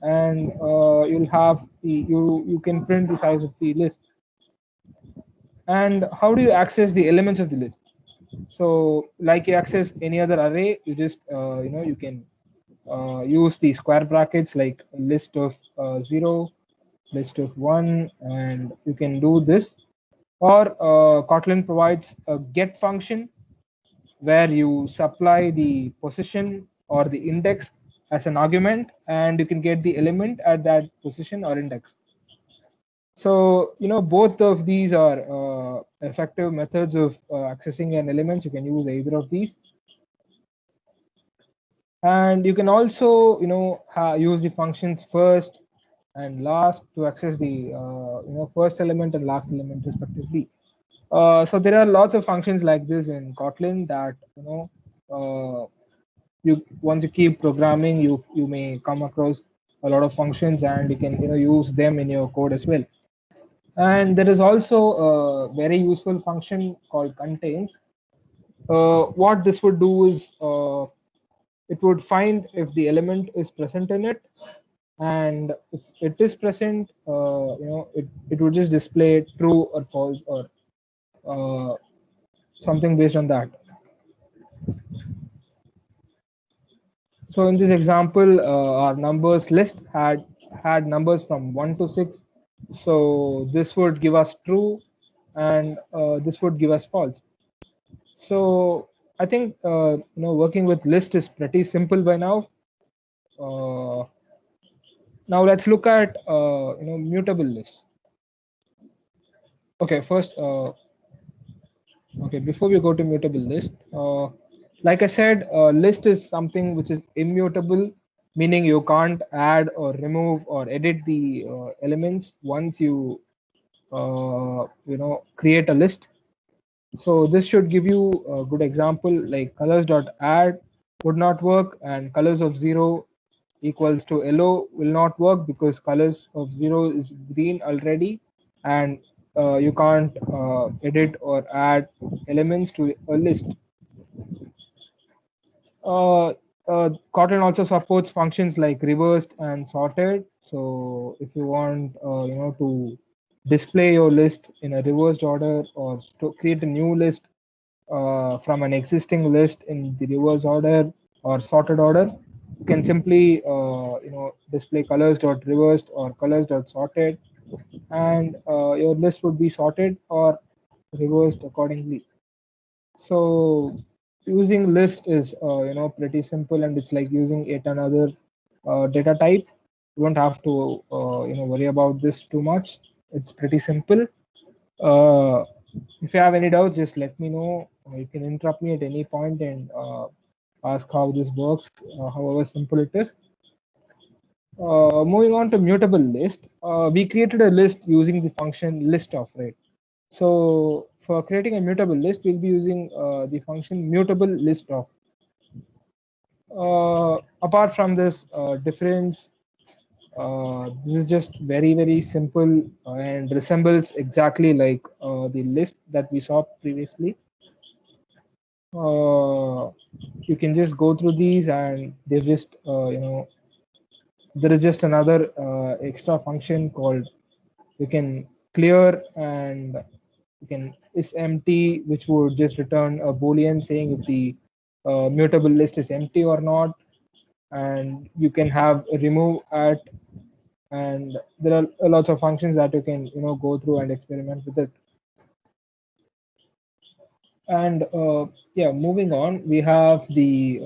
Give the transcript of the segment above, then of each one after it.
and you'll have you can print the size of the list. And how do you access the elements of the list? So like you access any other array, you just you can use the square brackets like list of 0, list of 1, and you can do this. Or Kotlin provides a get function where you supply the position or the index as an argument, and you can get the element at that position or index. So both of these are effective methods of accessing an element. You can use either of these, and you can also use the functions first and last to access the first element and last element respectively. So there are lots of functions like this in Kotlin that uh, you once you keep programming, you may come across a lot of functions, and you can use them in your code as well. And there is also a very useful function called contains. What this would do is it would find if the element is present in it, and if it is present, it would just display true or false, or uh, something based on that. So in this example, our numbers list had numbers from 1 to 6. So this would give us true, and this would give us false. So I think working with list is pretty simple by now. Uh, Now let's look at mutable lists. Okay, first, okay, before we go to mutable list, like I said, list is something which is immutable, meaning you can't add or remove or edit the elements once you create a list. So this should give you a good example, like colors.add would not work, and colors of 0 equals to yellow will not work because colors of 0 is green already, and you can't edit or add elements to a list. Uh, Kotlin also supports functions like reversed and sorted. So if you want, to display your list in a reversed order, or to create a new list from an existing list in the reverse order or sorted order, you can simply, display colors.reversed or colors.sorted, and your list would be sorted or reversed accordingly. So using list is pretty simple, and it's like using yet another data type. You won't have to worry about this too much. It's pretty simple. Uh, if you have any doubts, just let me know. You can interrupt me at any point and ask how this works, however simple it is. Moving on to mutable list, we created a list using the function list of, right? So for creating a mutable list, we'll be using the function mutable list of. Apart from this difference, this is just very simple and resembles exactly like the list that we saw previously. Uh, you can just go through these, and they just there is just another extra function called you can clear, and you can is empty, which would just return a boolean saying if the mutable list is empty or not. And you can have a remove at, and there are lots of functions that you can go through and experiment with it. And yeah, moving on, we have the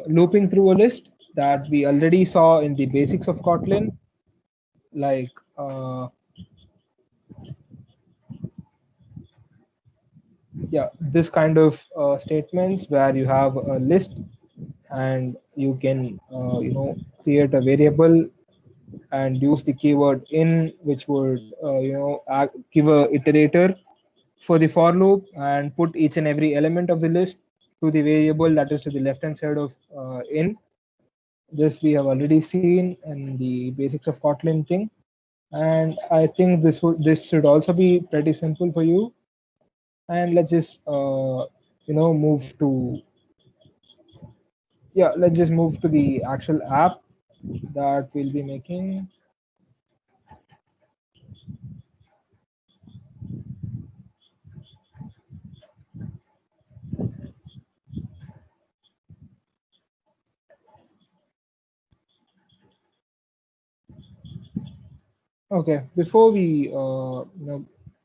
looping through a list that we already saw in the basics of Kotlin, like yeah, this kind of statements where you have a list, and you can create a variable and use the keyword in, which would give a iterator for the for loop, and put each and every element of the list to the variable that is to the left hand side of in. This we have already seen in the basics of Kotlin thing, and I think this should also be pretty simple for you. And let's just move to, yeah, let's just move to the actual app. that we'll be making. Okay, before we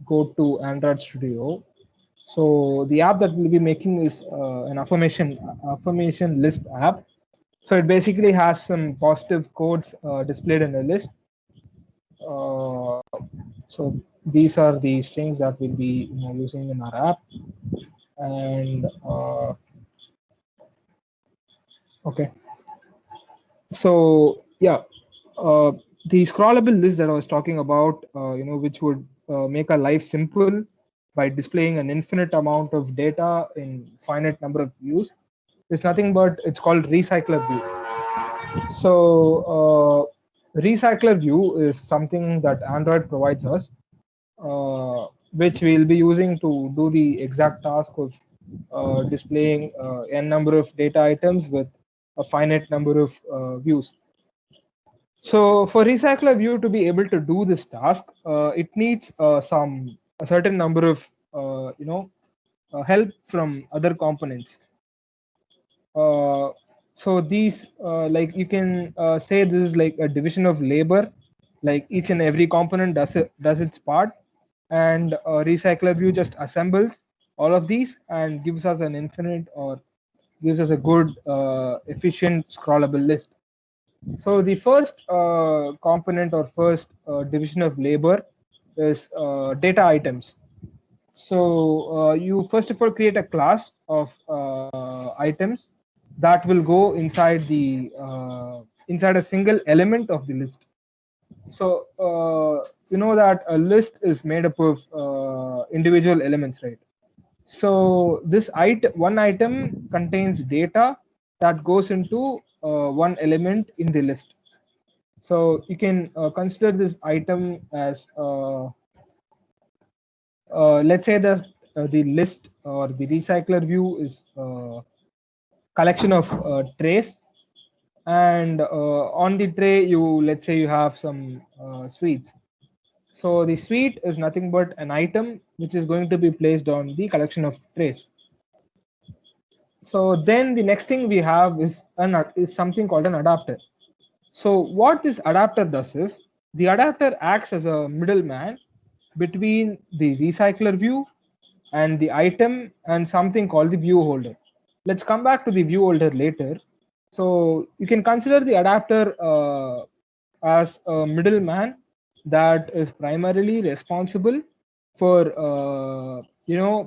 go to Android Studio, so the app that we'll be making is an affirmation list app. So it basically has some positive codes displayed in a list. Uh, so these are the strings that we'll be using in our app. And okay, so yeah, uh, the scrollable list that I was talking about, which would make our life simple by displaying an infinite amount of data in finite number of views, is nothing but it's called recycler view. So recycler view is something that Android provides us, which we'll be using to do the exact task of displaying n number of data items with a finite number of views. So for recycler view to be able to do this task, it needs a certain number of help from other components. So these like you can say this is like a division of labor, like each and every component does its part, and recycler view just assembles all of these and gives us an infinite, or gives us a good efficient scrollable list. So the first component or first division of labor is data items. So you first of all create a class of items that will go inside a single element of the list. So you know that a list is made up of individual elements, right? So this one item contains data that goes into one element in the list. So you can consider this item as let's say that the list or the recycler view is collection of trays, and on the tray you, let's say you have some sweets. So the sweet is nothing but an item which is going to be placed on the collection of trays. So then the next thing we have is something called an adapter. So what this adapter does is, the adapter acts as a middleman between the recycler view and the item and something called the view holder. Let's come back to the view holder later. So you can consider the adapter as a middleman that is primarily responsible for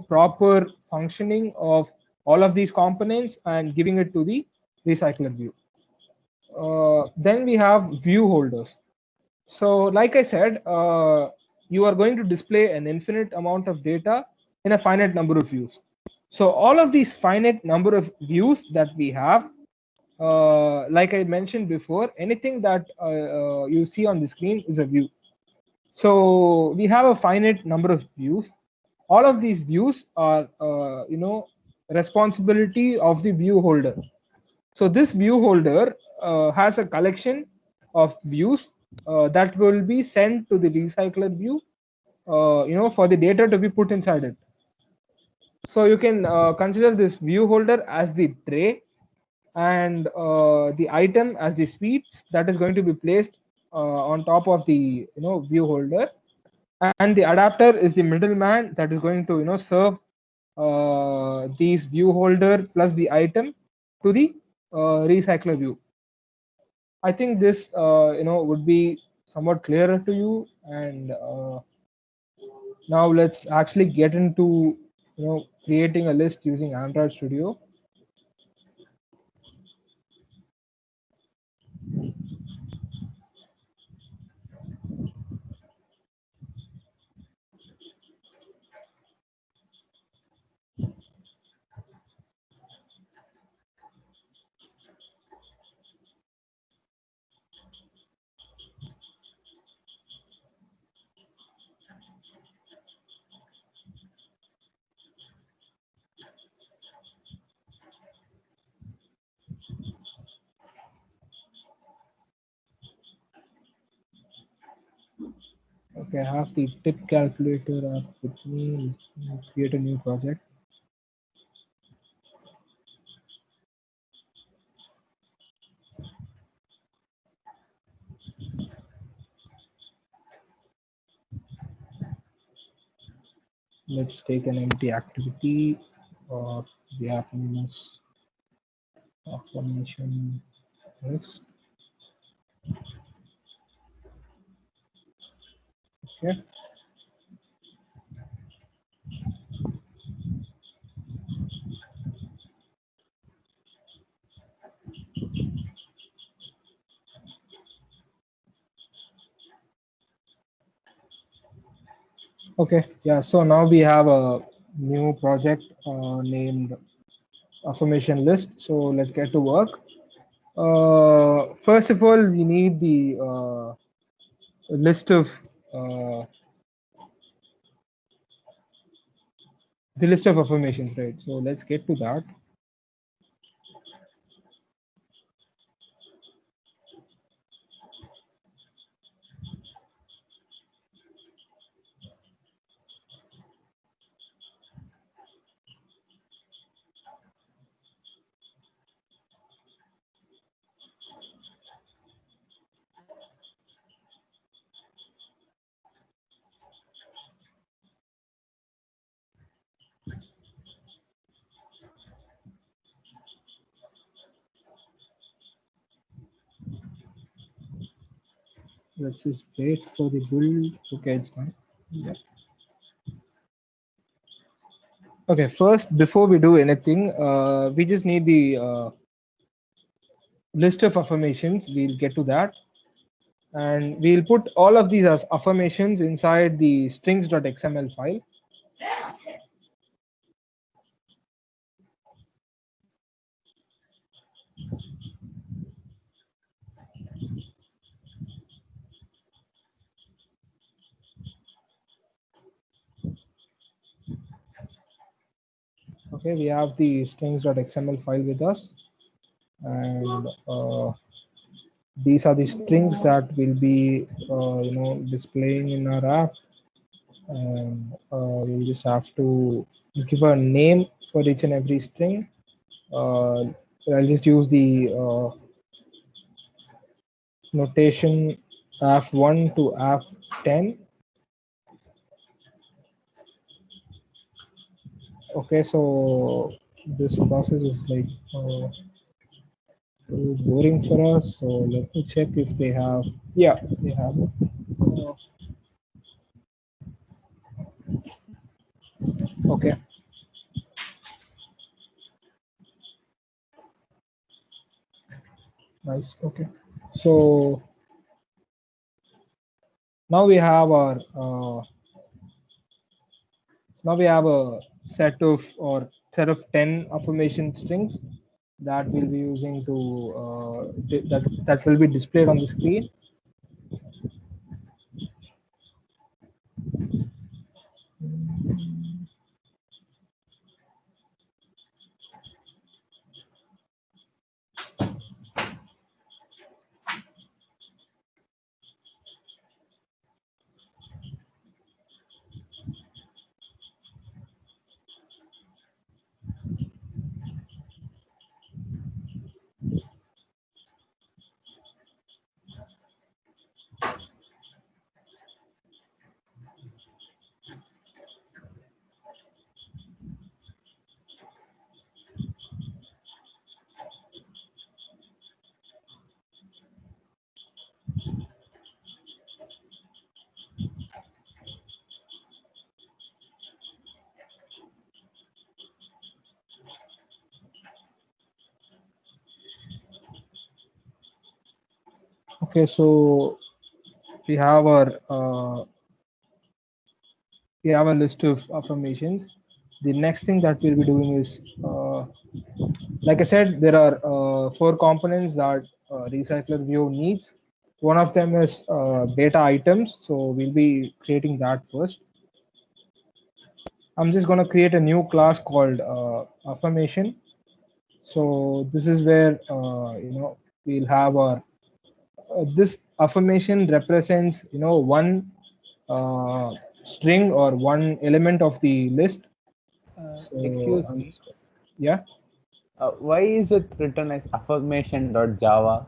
proper functioning of all of these components and giving it to the recycler view. Then we have view holders. So like I said, you are going to display an infinite amount of data in a finite number of views. So all of these finite number of views that we have, like I mentioned before, anything that you see on the screen is a view. So we have a finite number of views. All of these views are, responsibility of the view holder. So this view holder has a collection of views that will be sent to the recycler view, for the data to be put inside it. So you can consider this view holder as the tray, and the item as the sweets that is going to be placed on top of the view holder, and the adapter is the middleman that is going to serve these view holder plus the item to the recycler view. I think this would be somewhat clearer to you, and now let's actually get into creating a list using Android Studio. Okay, I have the tip calculator app with me. Let me create a new project. Let's take an empty activity or the app name is affirmation list. Okay. Okay. Yeah. So now we have a new project named affirmation list. So let's get to work. First of all, we need the list of uh, affirmations, right? So let's get to that. Let's just wait for the build. Okay, it's done. Yeah. Okay, first, before we do anything, we just need the list of affirmations. We'll get to that. And we'll put all of these as affirmations inside the strings.xml file. Okay, we have the strings.xml file with us. And these are the strings that will be displaying in our app, and we'll just have to give a name for each and every string. I'll just use the notation f1 to f10. Okay, so this process is like too boring for us, so let me check if they have. Yeah, they have it. Okay. Nice. Okay. So now we have our now we have a set of 10 affirmation strings that we'll be using to that will be displayed on the screen. Okay, so we have our we have a list of affirmations. The next thing that we'll be doing is, like I said, there are four components that Recycler View needs. One of them is data items, so we'll be creating that first. I'm just going to create a new class called affirmation. So this is where we'll have our this affirmation represents one string or one element of the list. So Excuse me. yeah. Why is it written as affirmation.java?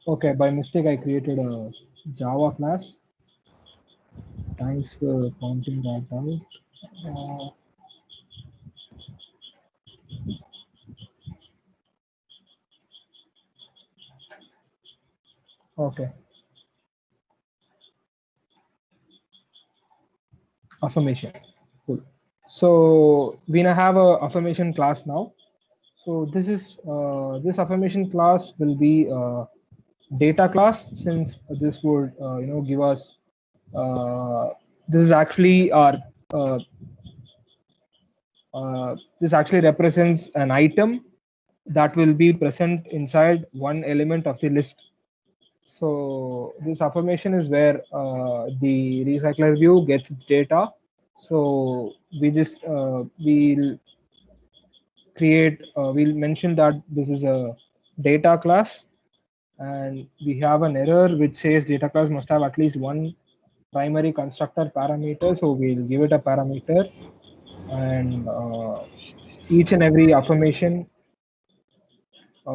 Okay, by mistake I created a Java class. Thanks for pointing that out. Uh, okay, affirmation. Cool. So we now have a affirmation class now. So this affirmation class will be a data class, since this would give us this is actually our uh, this actually represents an item that will be present inside one element of the list. So this affirmation is where the recycler view gets its data. So we'll mention that this is a data class, and we have an error which says data class must have at least one primary constructor parameter. So we'll give it a parameter, and each and every affirmation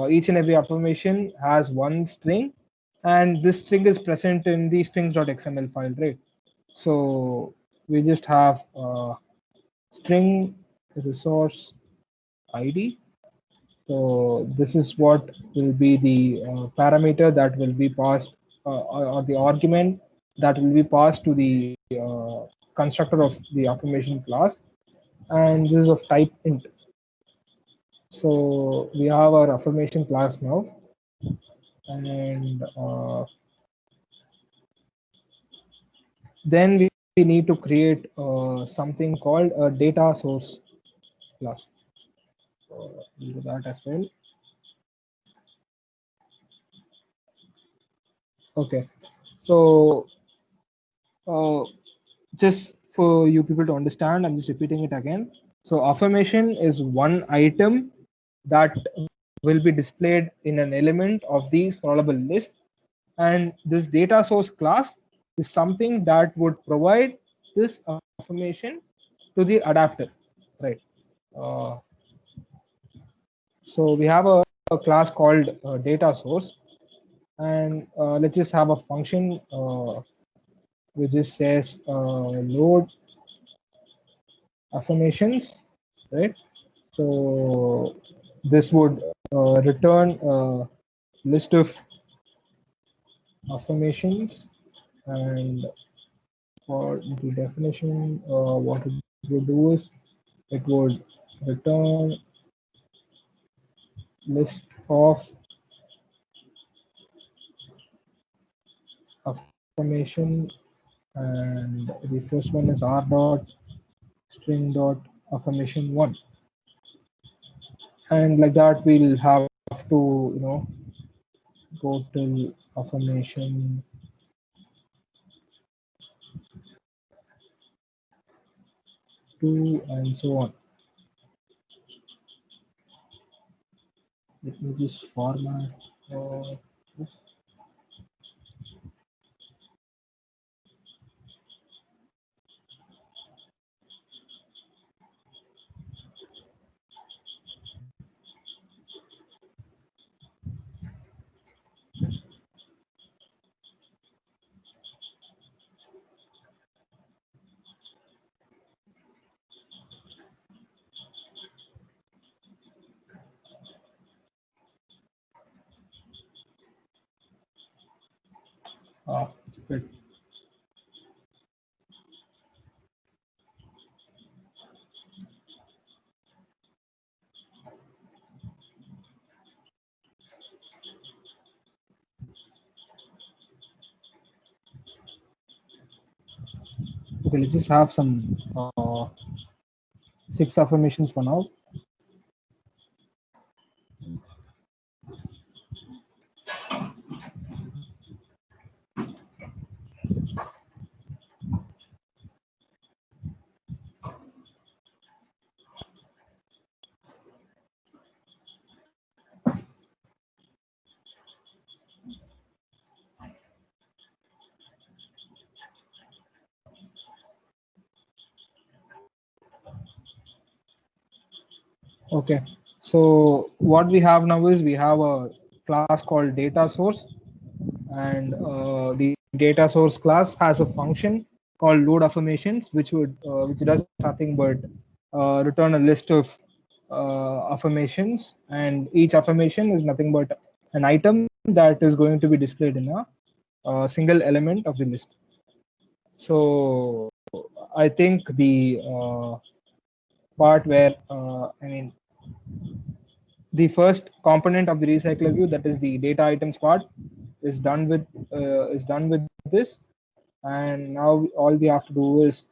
each and every affirmation has one string, and this string is present in the strings.xml file, right? So we just have string resource id. So this is what will be the parameter that will be passed, or the argument that will be passed to the constructor of the affirmation class, and this is of type int. So we have our affirmation class now, and then we need to create something called a data source class. So we'll do that as well. Okay, so uh, just for you people to understand, I'm just repeating it again. So affirmation is one item that will be displayed in an element of the scrollable list, and this data source class is something that would provide this affirmation to the adapter, right? Uh, so we have a class called data source, and let's just have a function which just says load affirmations, right? So this would return a list of affirmations, and for the definition, what it would do is it would return list of affirmation, and the first one is r dot string dot affirmation one, and like that we'll have to go till affirmation two and so on. Let me just format this. It's a bit. Okay, let's just have some 6 affirmations for now. Okay, so what we have now is we have a class called data source, and the data source class has a function called load affirmations, which does nothing but return a list of affirmations, and each affirmation is nothing but an item that is going to be displayed in a single element of the list. So I think the part where the first component of the recycler view, that is the data items part, is done with this, and now all we have to do is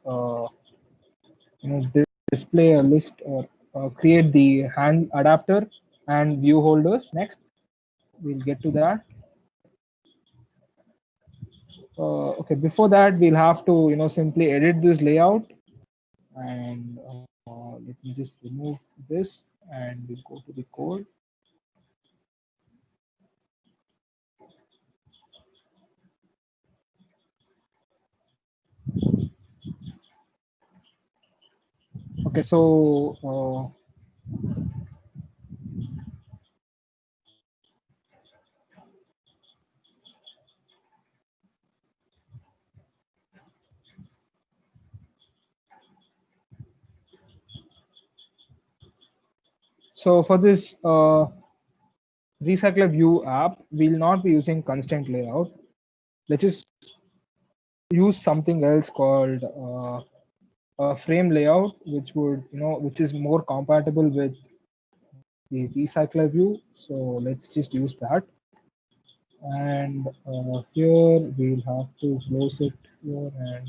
display a list or create the hand adapter and view holders. Next, we'll get to that. Okay, before that, we'll have to simply edit this layout, and let me just remove this, and we'll go to the code. Okay, so for this recycler view app, we'll not be using constraint layout. Let's just use something else called a frame layout, which is more compatible with the recycler view. So let's just use that. And here we'll have to close it here, and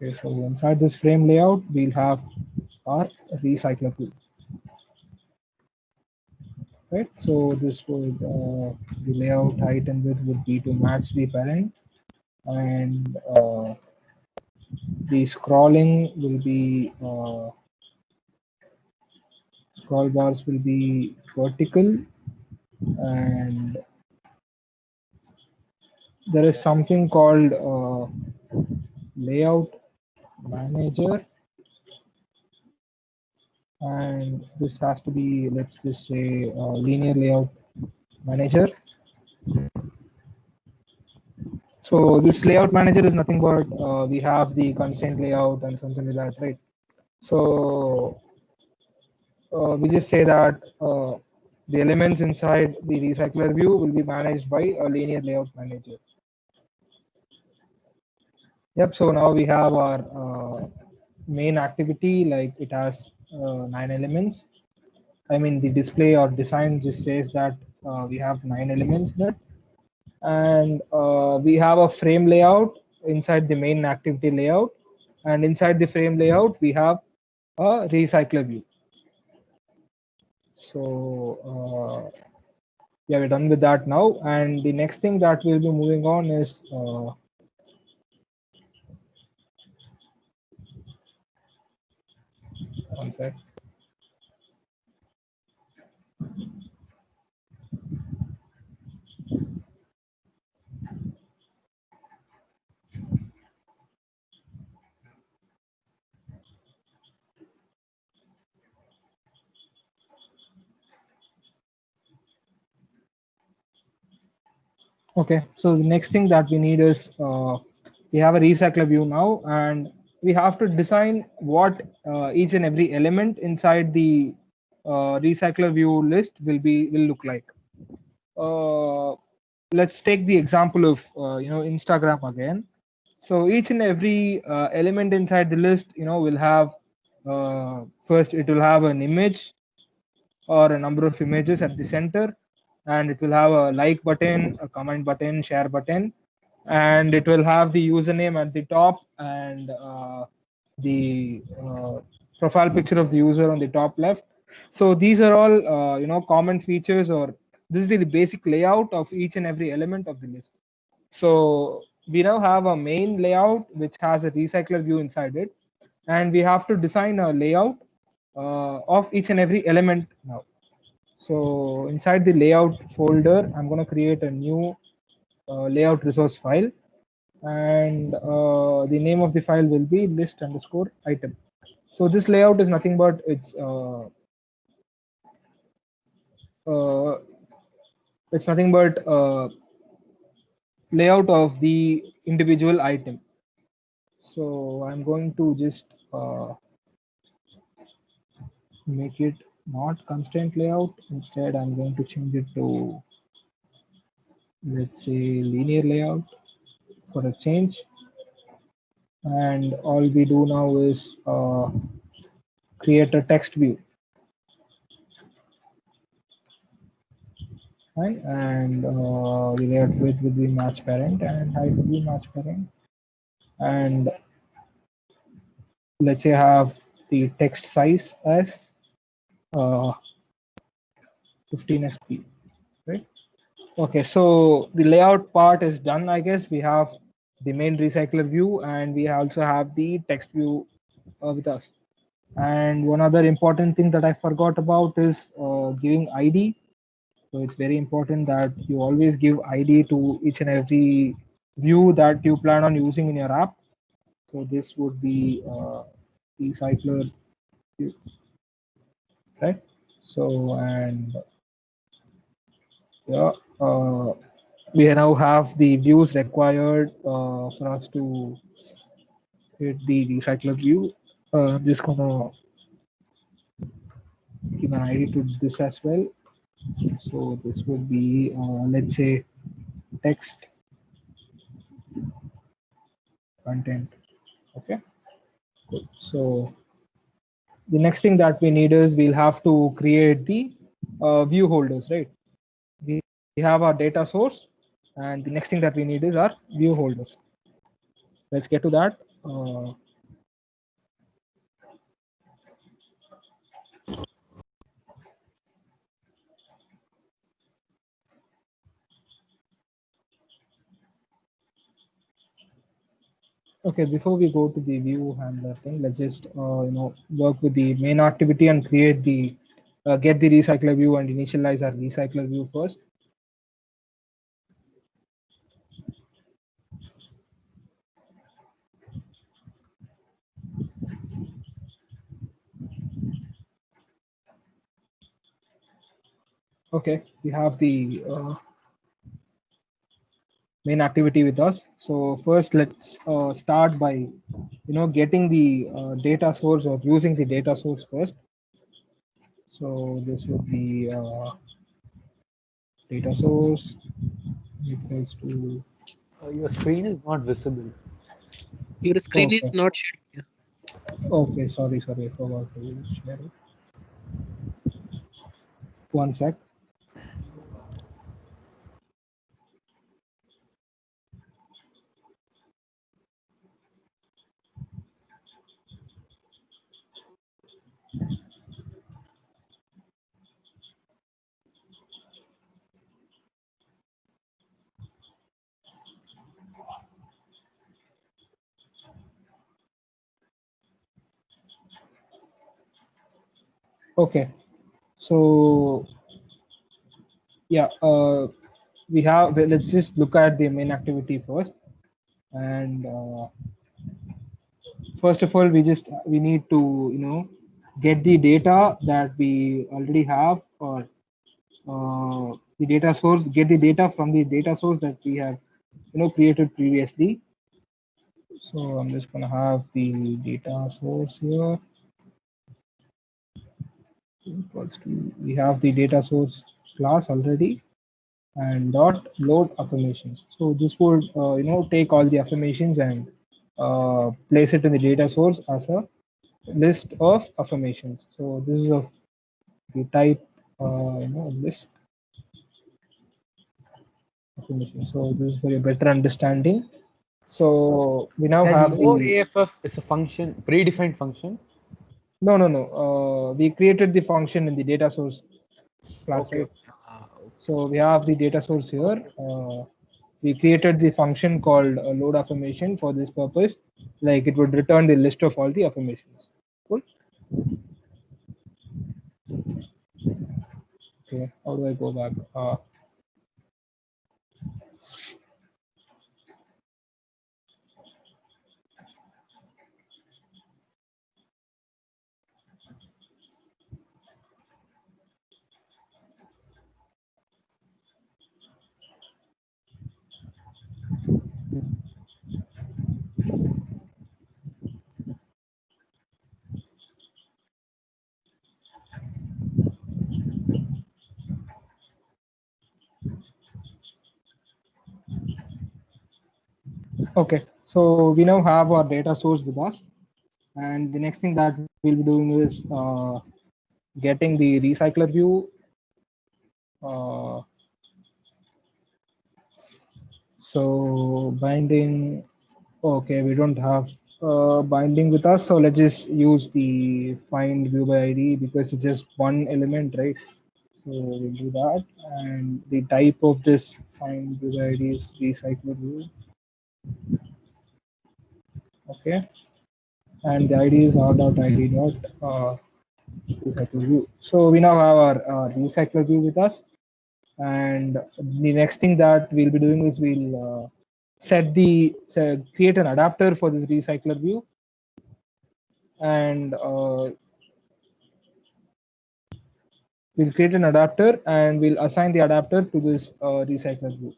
okay, so inside this frame layout, we'll have our recycler view. Right, so this would the layout height and width would be to match the parent, and the scrolling will be scroll bars will be vertical, and there is something called layout manager, and this has to be, let's just say, linear layout manager. So this layout manager is nothing but we have the constraint layout and something like that, right? So we just say that the elements inside the recycler view will be managed by a linear layout manager. Yep, so now we have our main activity, like it has 9 elements. I mean, the display or design just says that we have 9 elements in it. And we have a frame layout inside the main activity layout. And inside the frame layout, we have a recycler view. So yeah, we're done with that now. And the next thing that we'll be moving on is one sec. Okay, so the next thing that we need is we have a recycler view now, and we have to design what each and every element inside the recycler view list will look like. Uh, let's take the example of Instagram again. So each and every element inside the list, will have first it will have an image or a number of images at the center, and it will have a like button, a comment button, share button, and it will have the username at the top, and the profile picture of the user on the top left. So these are all common features, or this is the basic layout of each and every element of the list. So we now have a main layout which has a recycler view inside it, and we have to design a layout of each and every element now. So inside the layout folder, I'm going to create a new layout resource file. and the name of the file will be list underscore item. So this layout is nothing but uh, it's nothing but layout of the individual item. So I'm going to just make it not constraint layout. Instead, I'm going to change it to, let's say, linear layout for a change. And all we do now is create a text view. Right? And the layout width will be match parent and height will be match parent. And let's say I have the text size as 15 sp, right? Okay, so the layout part is done, I guess. We have the main recycler view and we also have the text view with us. And one other important thing that I forgot about is giving ID. So it's very important that you always give ID to each and every view that you plan on using in your app. So this would be recycler view, right? So, and yeah, we now have the views required for us to create the recycler view. I'm just gonna give an ID to this as well. So this would be, let's say, text content. Okay, good. So the next thing that we need is we'll have to create the view holders, right? We have our data source, and the next thing that we need is our view holders. Let's get to that. Okay, before we go to the view handler thing, let's just work with the main activity and create the get the recycler view and initialize our recycler view first. Okay, we have the main activity with us. So first, let's start by getting the data source or using the data source first. So this would be data source equals to. Your screen is not visible. Your screen Okay, is not shared here. okay, sorry, I forgot to share it. One sec. Okay, so yeah, we have. Let's just look at the main activity first, and first of all, we need to get the data that we already have, or the data source. Get the data from the data source that we have created previously. So I'm just gonna have the data source here. Equals to, we have the data source class already, and dot load affirmations. So this would take all the affirmations and place it in the data source as a list of affirmations. So this is of the type list affirmation. So this is for a better understanding. So we now And have load the AFF is a function, predefined function. no. We created the function in the data source class, Okay. right? So we have the data source here. We created the function called load affirmation for this purpose. Like it would return the list of all the affirmations. Cool. Okay. How do I go back? Okay, so we now have our data source with us, and the next thing that we'll be doing is getting the recycler view. Uh, so binding. Okay, we don't have binding with us, so let's just use the find view by ID because it's just one element, right? So we'll do that, and the type of this find view by ID is recycler view. Okay, and the ID is r.id dot recycler view. So we now have our recycler view with us, and the next thing that we'll be doing is we'll create an adapter for this recycler view, and we'll create an adapter and we'll assign the adapter to this recycler view.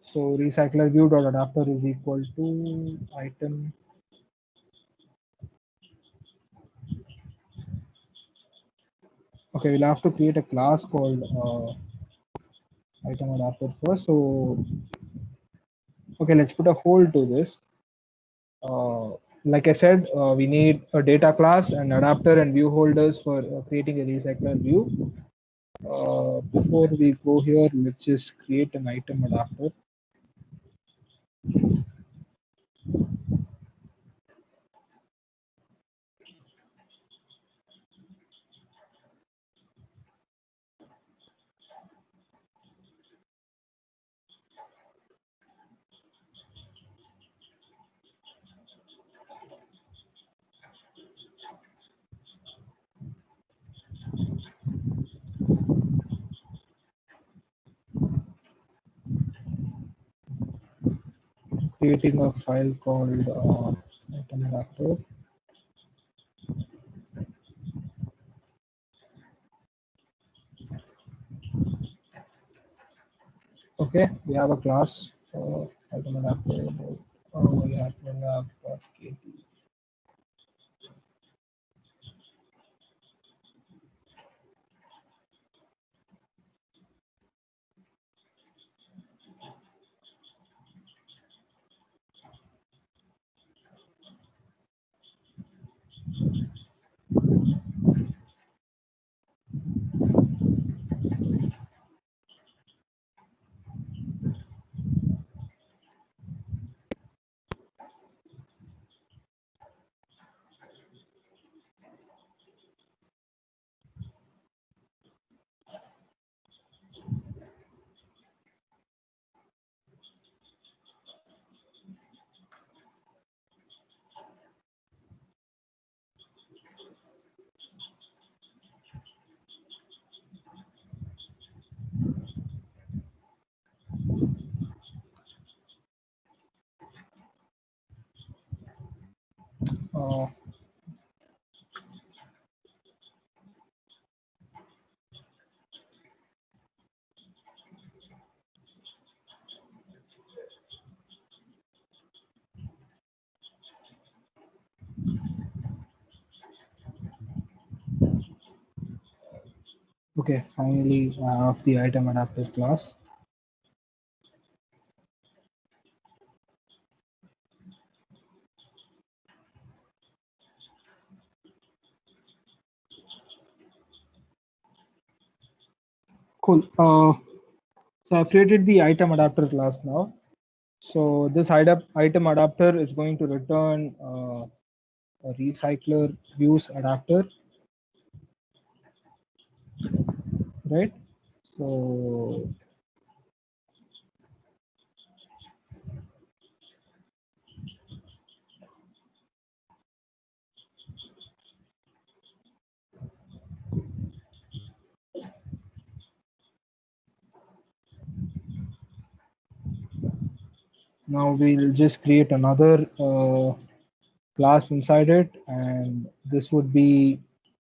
So recycler view dot adapter is equal to item. Okay, we'll have to create a class called item adapter first. So okay, let's put a hold to this. Like I said, we need a data class, an adapter, and view holders for creating a recycler view. Before we go here, let's just create an item adapter. Creating a file called item adapter. Okay, we have a class item adapter. We have KT. Uh, okay, finally, I have the item adapter class. Cool. So I've created the item adapter class now. So this item adapter is going to return a recycler views adapter, right? So now we'll just create another class inside it, and this would be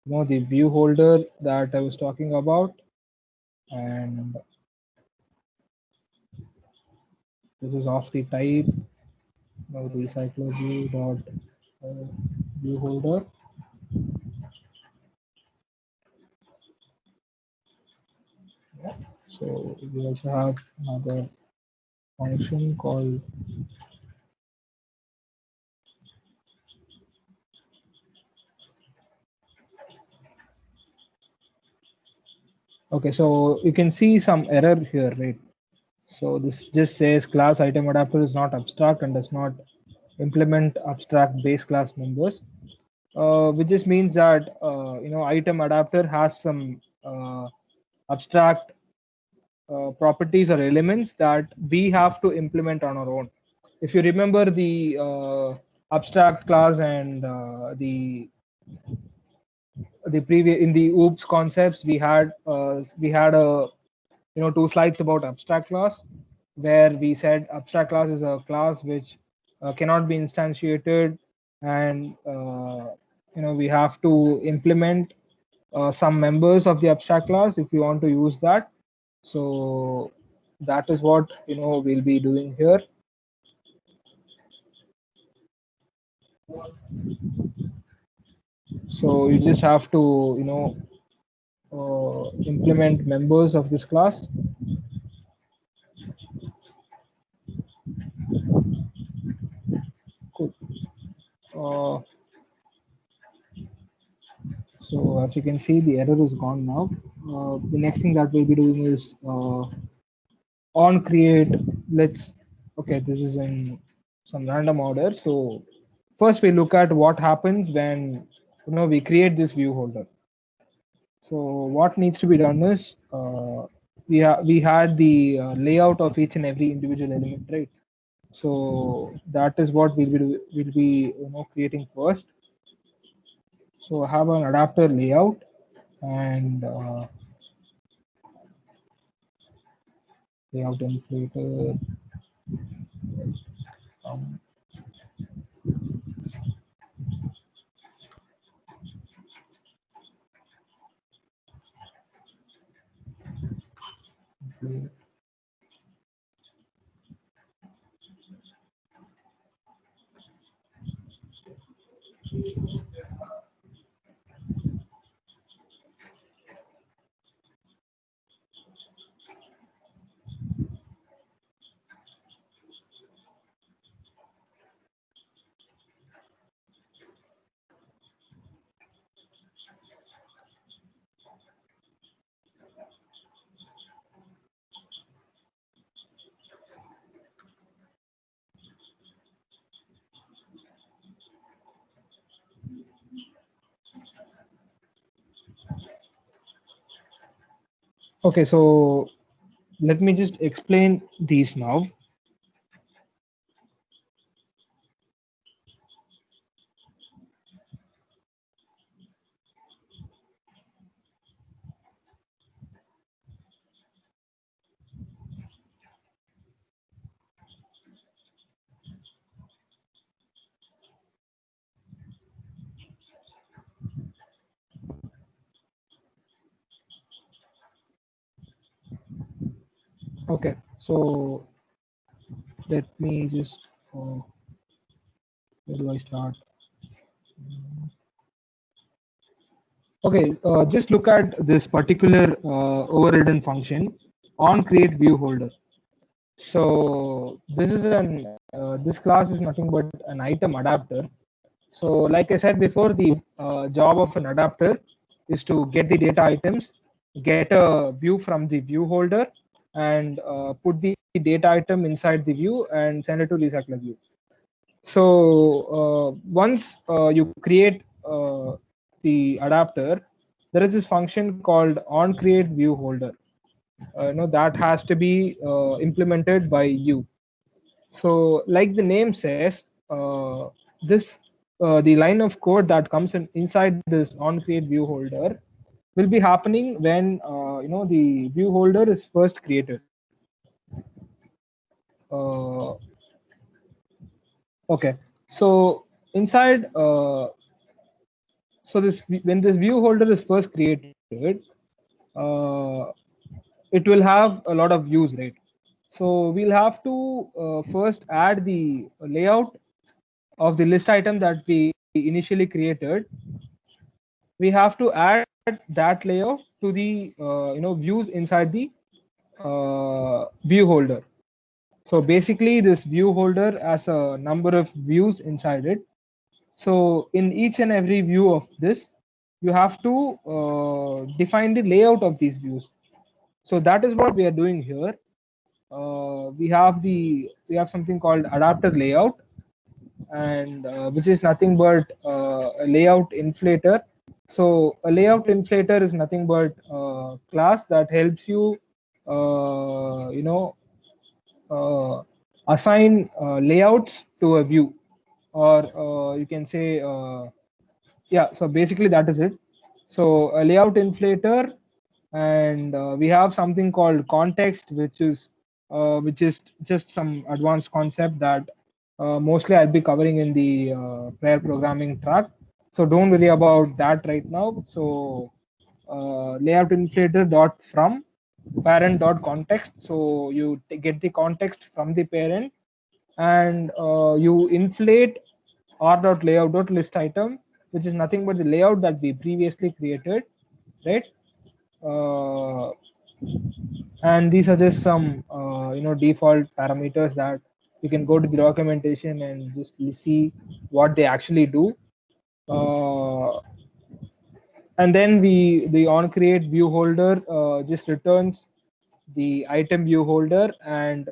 the view holder that I was talking about, and this is of the type recycler view dot view holder. So we also have another function called Okay, so you can see some error here, right? So this just says class item adapter is not abstract and does not implement abstract base class members, which just means that item adapter has some abstract properties or elements that we have to implement on our own. If you remember the abstract class and the previous in the OOPS concepts, we had a two slides about abstract class, where we said abstract class is a class which cannot be instantiated, and we have to implement some members of the abstract class if you want to use that. So that is what we'll be doing here. So you just have to implement members of this class. Cool. So as you can see, the error is gone now. The next thing that we'll be doing is on create. Let's okay, this is in some random order. So first we look at what happens when we create this view holder. So what needs to be done is we had the layout of each and every individual element, right? So that is what we'll be creating first. So I have an adapter layout, and layout inflator. Um, okay, so let me just explain these now. Okay, so let me just where do I start? Okay, just look at this particular overridden function on create view holder. So this class is nothing but an item adapter. So like I said before, the job of an adapter is to get the data items, get a view from the view holder, and put the data item inside the view and send it to recycler view. So once you create the adapter, there is this function called on create view holder. That has to be implemented by you. So like the name says, this the line of code that comes inside this on create view holder will be happening when the view holder is first created. Uh, okay, so inside so this when this view holder is first created, uh, it will have a lot of views, right? So we'll have to first add the layout of the list item that we initially created. We have to add that layout to the views inside the view holder. So basically this view holder has a number of views inside it. So in each and every view of this, you have to define the layout of these views. So that is what we are doing here. We have something called adapter layout, and which is nothing but a layout inflator. So a layout inflator is nothing but a class that helps you, you know, assign layouts to a view, or you can say, yeah. So basically that is it. So a layout inflator, and we have something called context, which is just some advanced concept that mostly I'll be covering in the pair programming track. So don't worry about that right now. So layout inflator dot from parent dot context. So you get the context from the parent, and you inflate r dot layout dot list item, which is nothing but the layout that we previously created, right? Uh, and these are just some default parameters that you can go to the documentation and just see what they actually do. And then the on create view holder just returns the item view holder, and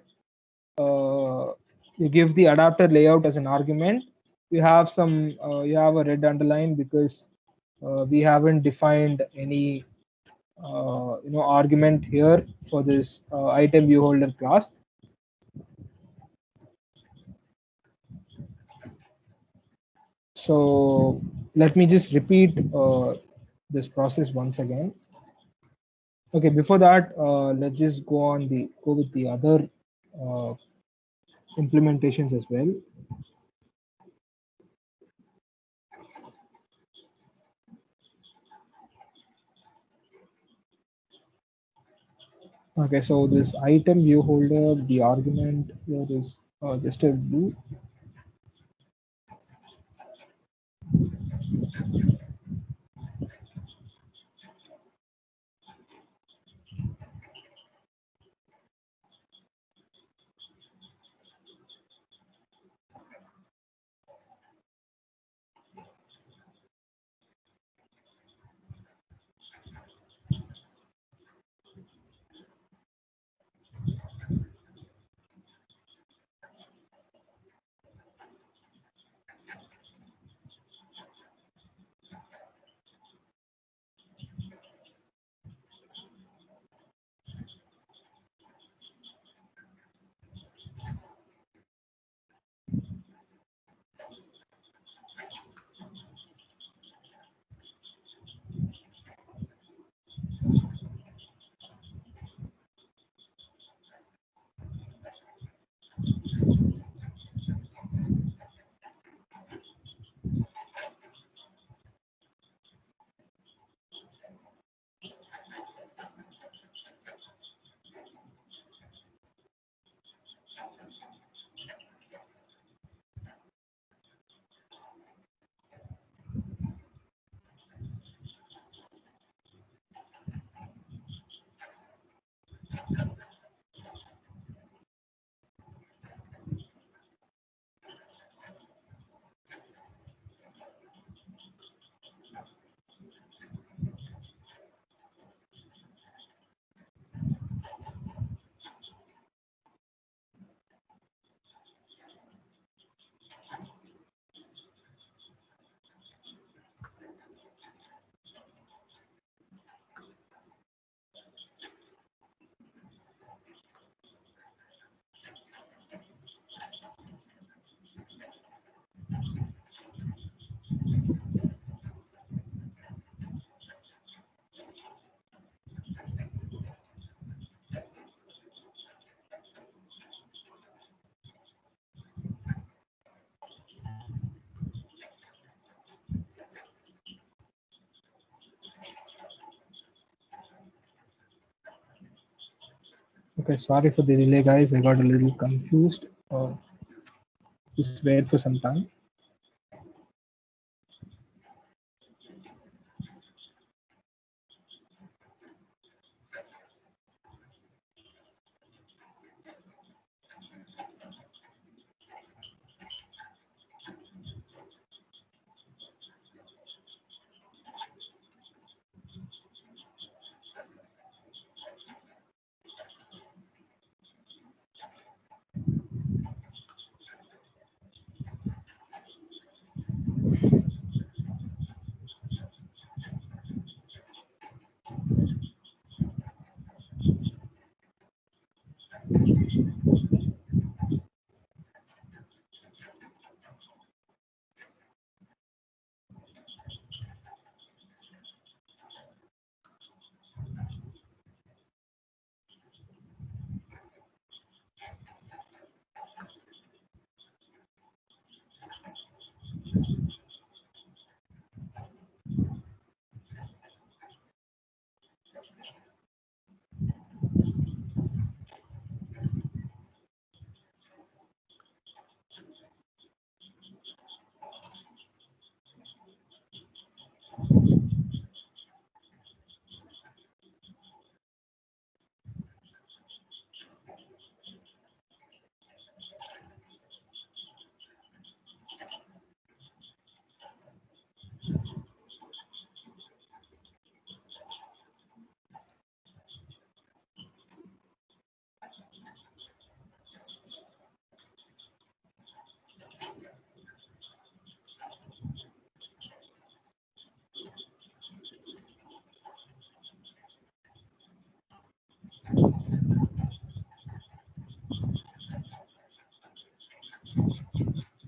you give the adapter layout as an argument. You have a red underline because we haven't defined any argument here for this item view holder class. So let me just repeat this process once again. Okay, before that, let's just go with the other uh, implementations as well. Okay, so this item view holder, the argument here is just a blue. Okay, sorry for the delay, guys. I got a little confused. Just wait for some time.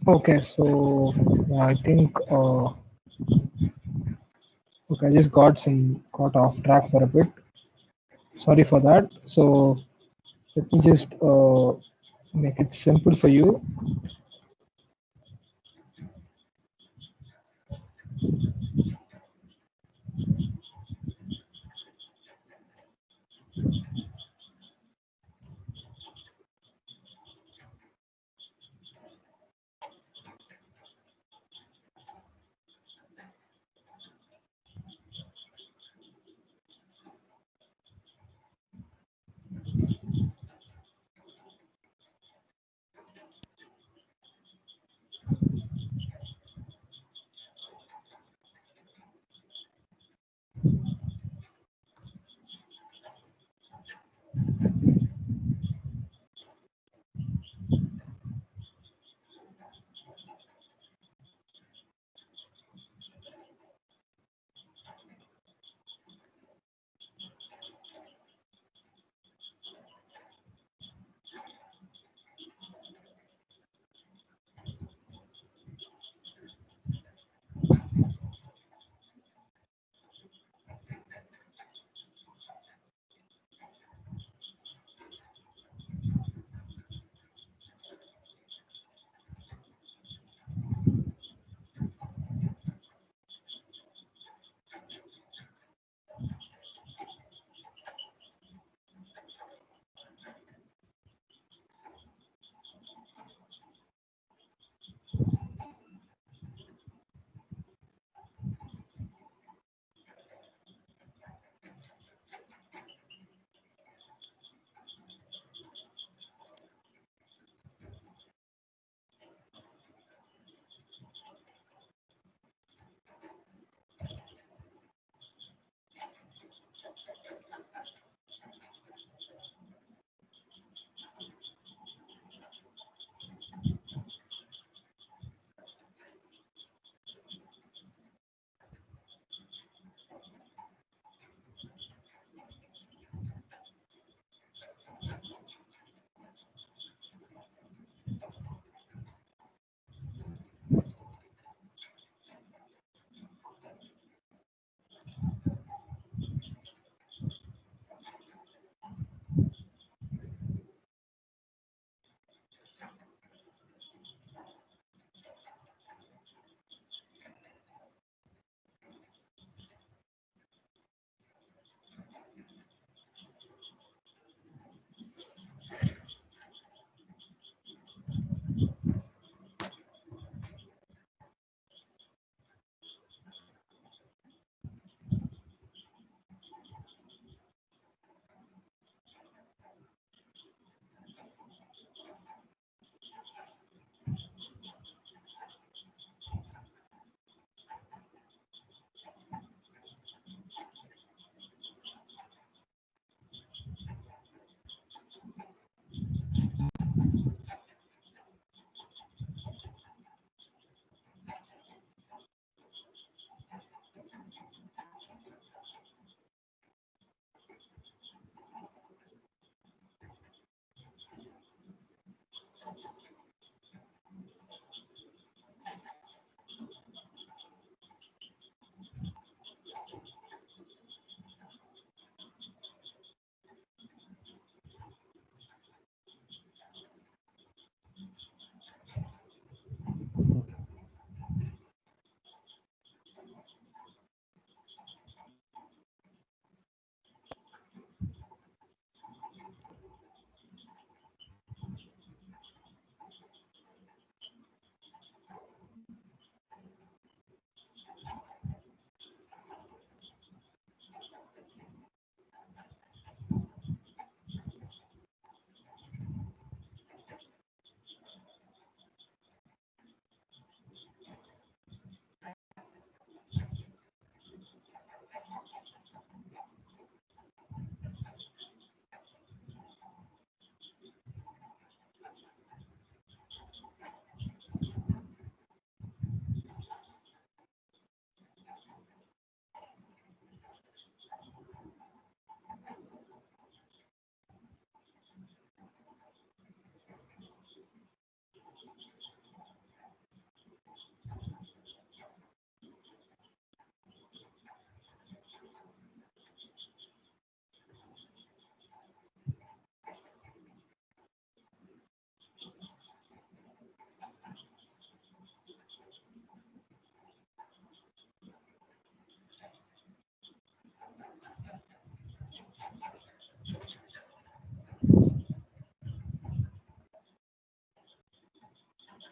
Okay, so yeah, I think okay, I just got off track for a bit. Sorry for that. So let me just make it simple for you.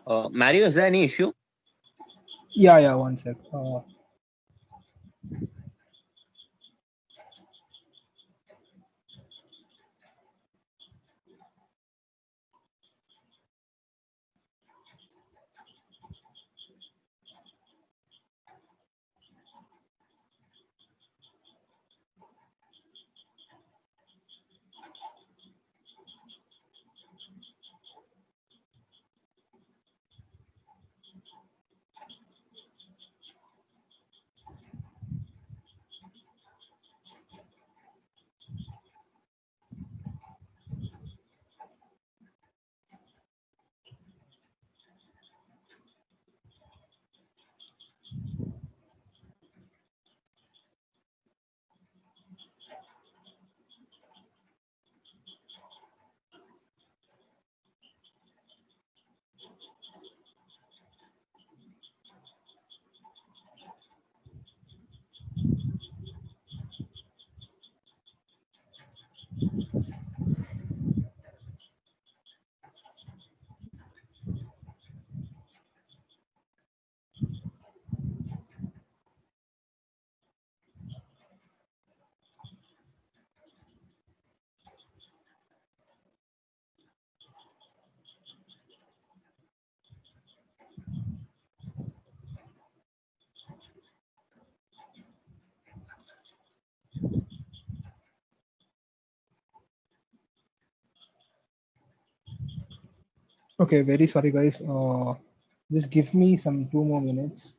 Mario, is there any issue? Yeah, one sec. Okay, very sorry, guys. Just give me some 2 more minutes.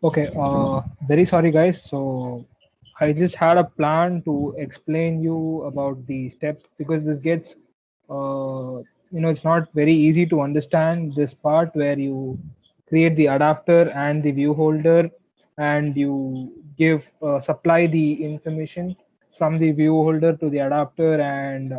Okay, very sorry, guys. So I just had a plan to explain you about the steps because this gets, it's not very easy to understand this part where you create the adapter and the view holder, and you give supply the information from the view holder to the adapter and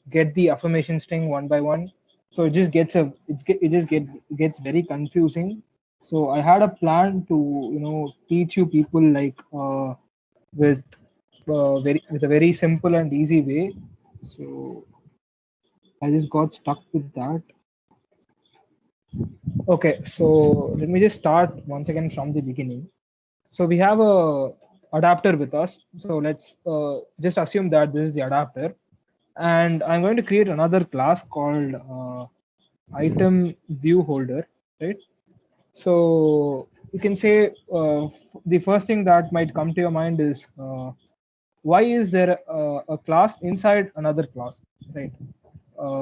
get the affirmation string one by one. So it just gets it just gets very confusing. So I had a plan to teach you people like with with a very simple and easy way. So I just got stuck with that. Okay, so let me just start once again from the beginning. So we have a adapter with us. So let's just assume that this is the adapter, and I'm going to create another class called item view holder, right? So you can say the first thing that might come to your mind is why is there a class inside another class, right?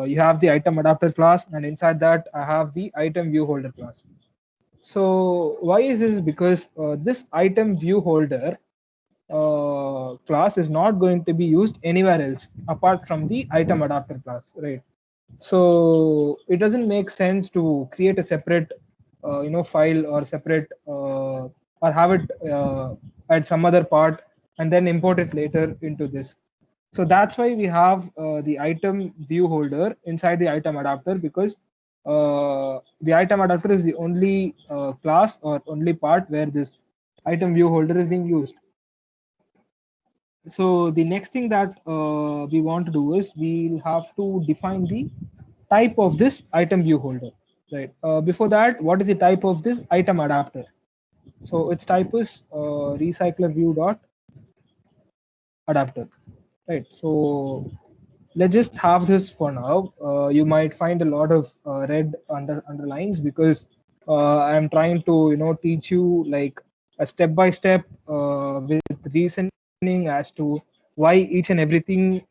You have the item adapter class, and inside that I have the item view holder class. So why is this? Because this item view holder class is not going to be used anywhere else apart from the item adapter class, right? So it doesn't make sense to create a separate file or separate or have it at some other part and then import it later into this. So that's why we have the item view holder inside the item adapter, because the item adapter is the only class or only part where this item view holder is being used. So the next thing that we want to do is we'll have to define the type of this item view holder, right? Before that, what is the type of this item adapter? So its type is recycler view dot adapter, right? So let's just have this for now. You might find a lot of red underlines because I'm trying to teach you like a step by step with reasoning as to why each and everything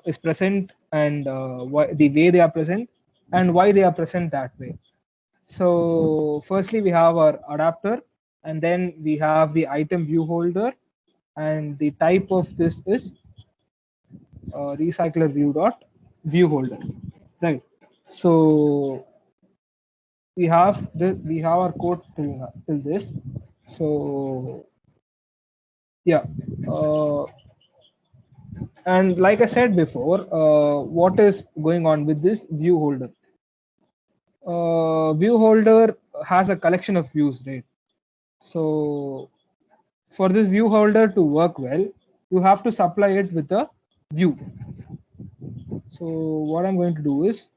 is present, and why the way they are present and why they are present that way. So firstly we have our adapter, and then we have the item view holder, and the type of this is recycler view dot view holder, right? So we have our code till this. So yeah, and like I said before, what is going on with this view holder? View holder has a collection of views, right? So for this view holder to work well, you have to supply it with a view. So what I'm going to do is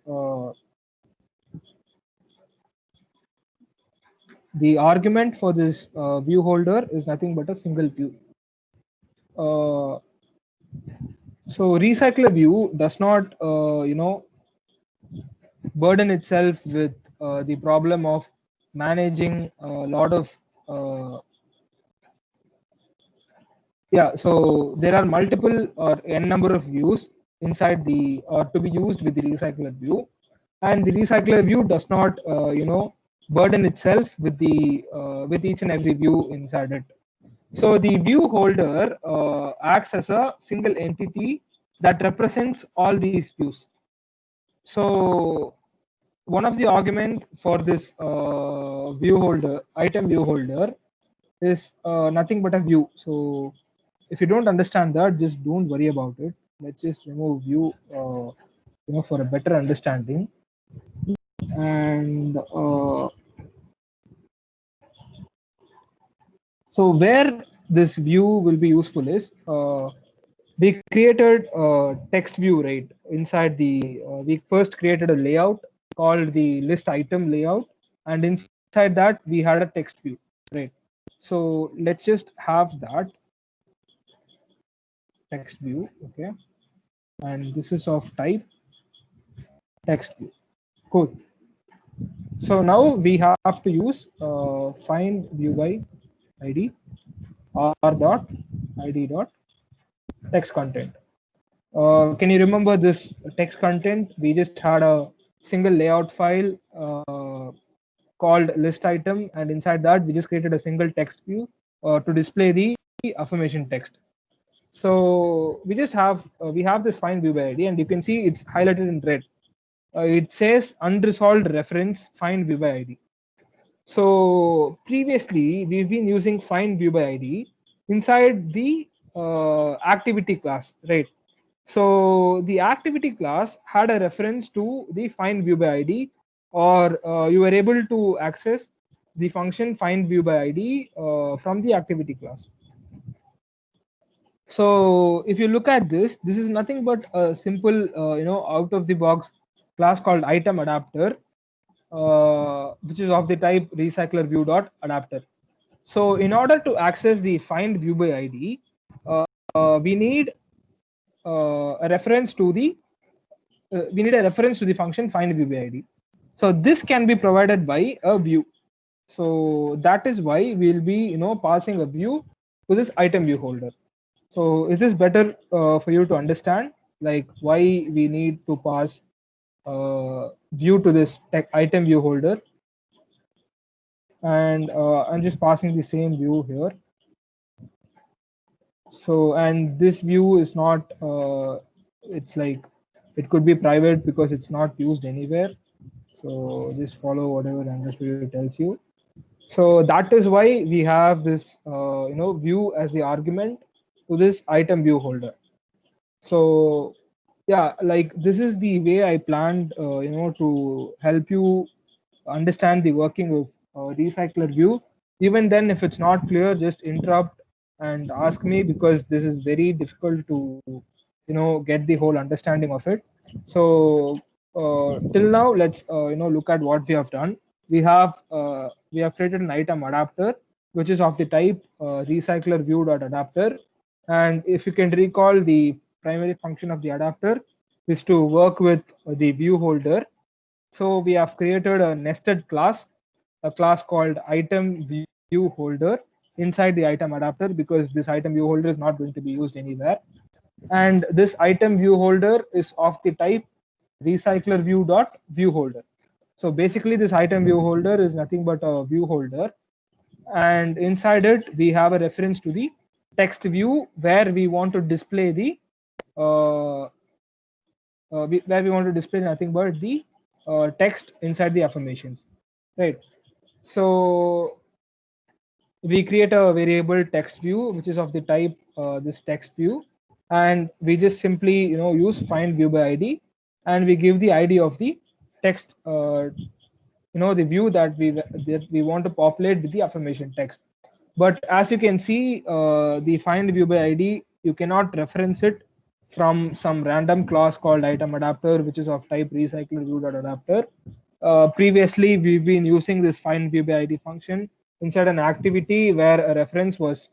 the argument for this view holder is nothing but a single view. So recycler view does not burden itself with the problem of managing a lot of so there are multiple or n number of views inside the or to be used with the recycler view, and the recycler view does not burden itself with the with each and every view inside it. So the view holder acts as a single entity that represents all these views. So one of the argument for this view holder, item view holder, is nothing but a view. So if you don't understand that, just don't worry about it. Let's just remove view, for a better understanding. And so where this view will be useful is we created a text view, right? Inside the we first created a layout called the list item layout, and inside that we had a text view, right? So let's just have that text view, okay? And this is of type text view. Cool. So now we have to use find view by id r dot id dot text content. Can you remember this text content? We just had a single layout file called list item, and inside that we just created a single text view to display the affirmation text. So we just have we have this find view by id, and you can see it's highlighted in red. It says unresolved reference find view by id. So previously we've been using find view by id inside the activity class, right? So the activity class had a reference to the find view by id, or you were able to access the function find view by id from the activity class. So if you look at this, this is nothing but a simple out of the box class called item adapter, which is of the type recycler view dot adapter. So in order to access the find view by id, we need a reference to the function find view by id. So this can be provided by a view. So that is why we'll be passing a view to this item view holder. So is this better for you to understand, like why we need to pass view to this item view holder? And I'm just passing the same view here. So, and this view is not it's like It could be private because it's not used anywhere. So just follow whatever Android Studio tells you. So that is why we have this view as the argument to this item view holder. So yeah, like this is the way I planned to help you understand the working of recycler view. Even then, if it's not clear, just interrupt and ask me, because this is very difficult to get the whole understanding of it. So till now, let's look at what we have done. We have created an item adapter which is of the type recycler view dot adapter. And if you can recall, the primary function of the adapter is to work with the view holder. So we have created a nested class, a class called item view holder inside the item adapter, because this item view holder is not going to be used anywhere. And this item view holder is of the type recycler view dot view holder. So basically, this item view holder is nothing but a view holder, and inside it we have a reference to the text view where we want to display the where we want to display nothing but the text inside the affirmations, right? So we create a variable text view which is of the type this text view, and we just simply use find view by id, and we give the id of the text the view that we want to populate with the affirmation text. But as you can see, the find view by id, you cannot reference it from some random class called item adapter, which is of type recycler view dot adapter. Previously, we've been using this find view by id function inside an activity where a reference was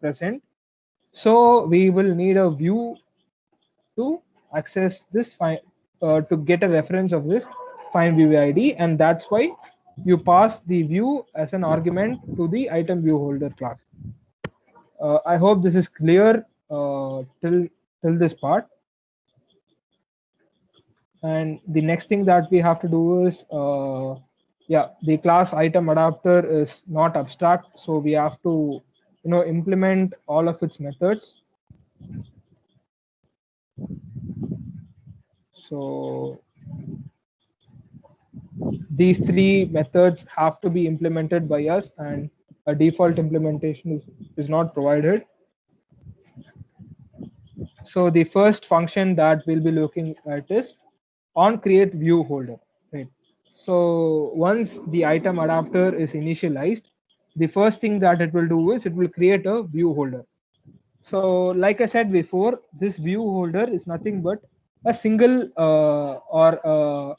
present. So we will need a view to access this to get a reference of this find view id, and that's why you pass the view as an argument to the item view holder class. I hope this is clear till this part. And the next thing that we have to do is the class item adapter is not abstract, so we have to implement all of its methods. So these three methods have to be implemented by us, and a default implementation is not provided. So the first function that we'll be looking at is on create view holder, right? So once the item adapter is initialized, the first thing that it will do is it will create a view holder. So like I said before, this view holder is nothing but a single or a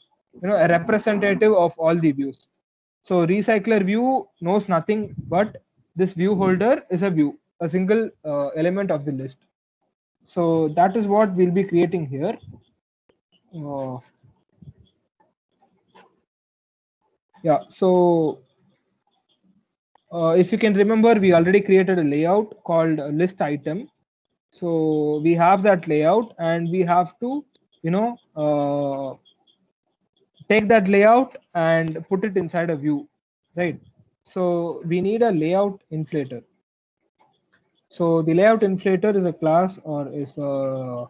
representative of all the views. So recycler view knows nothing but this view holder is a view, a single element of the list. So that is what we'll be creating here. Yeah, so if you can remember, we already created a layout called list item. So we have that layout, and we have to take that layout and put it inside a view, right? So we need a layout inflator. So the layout inflator is a class, or is a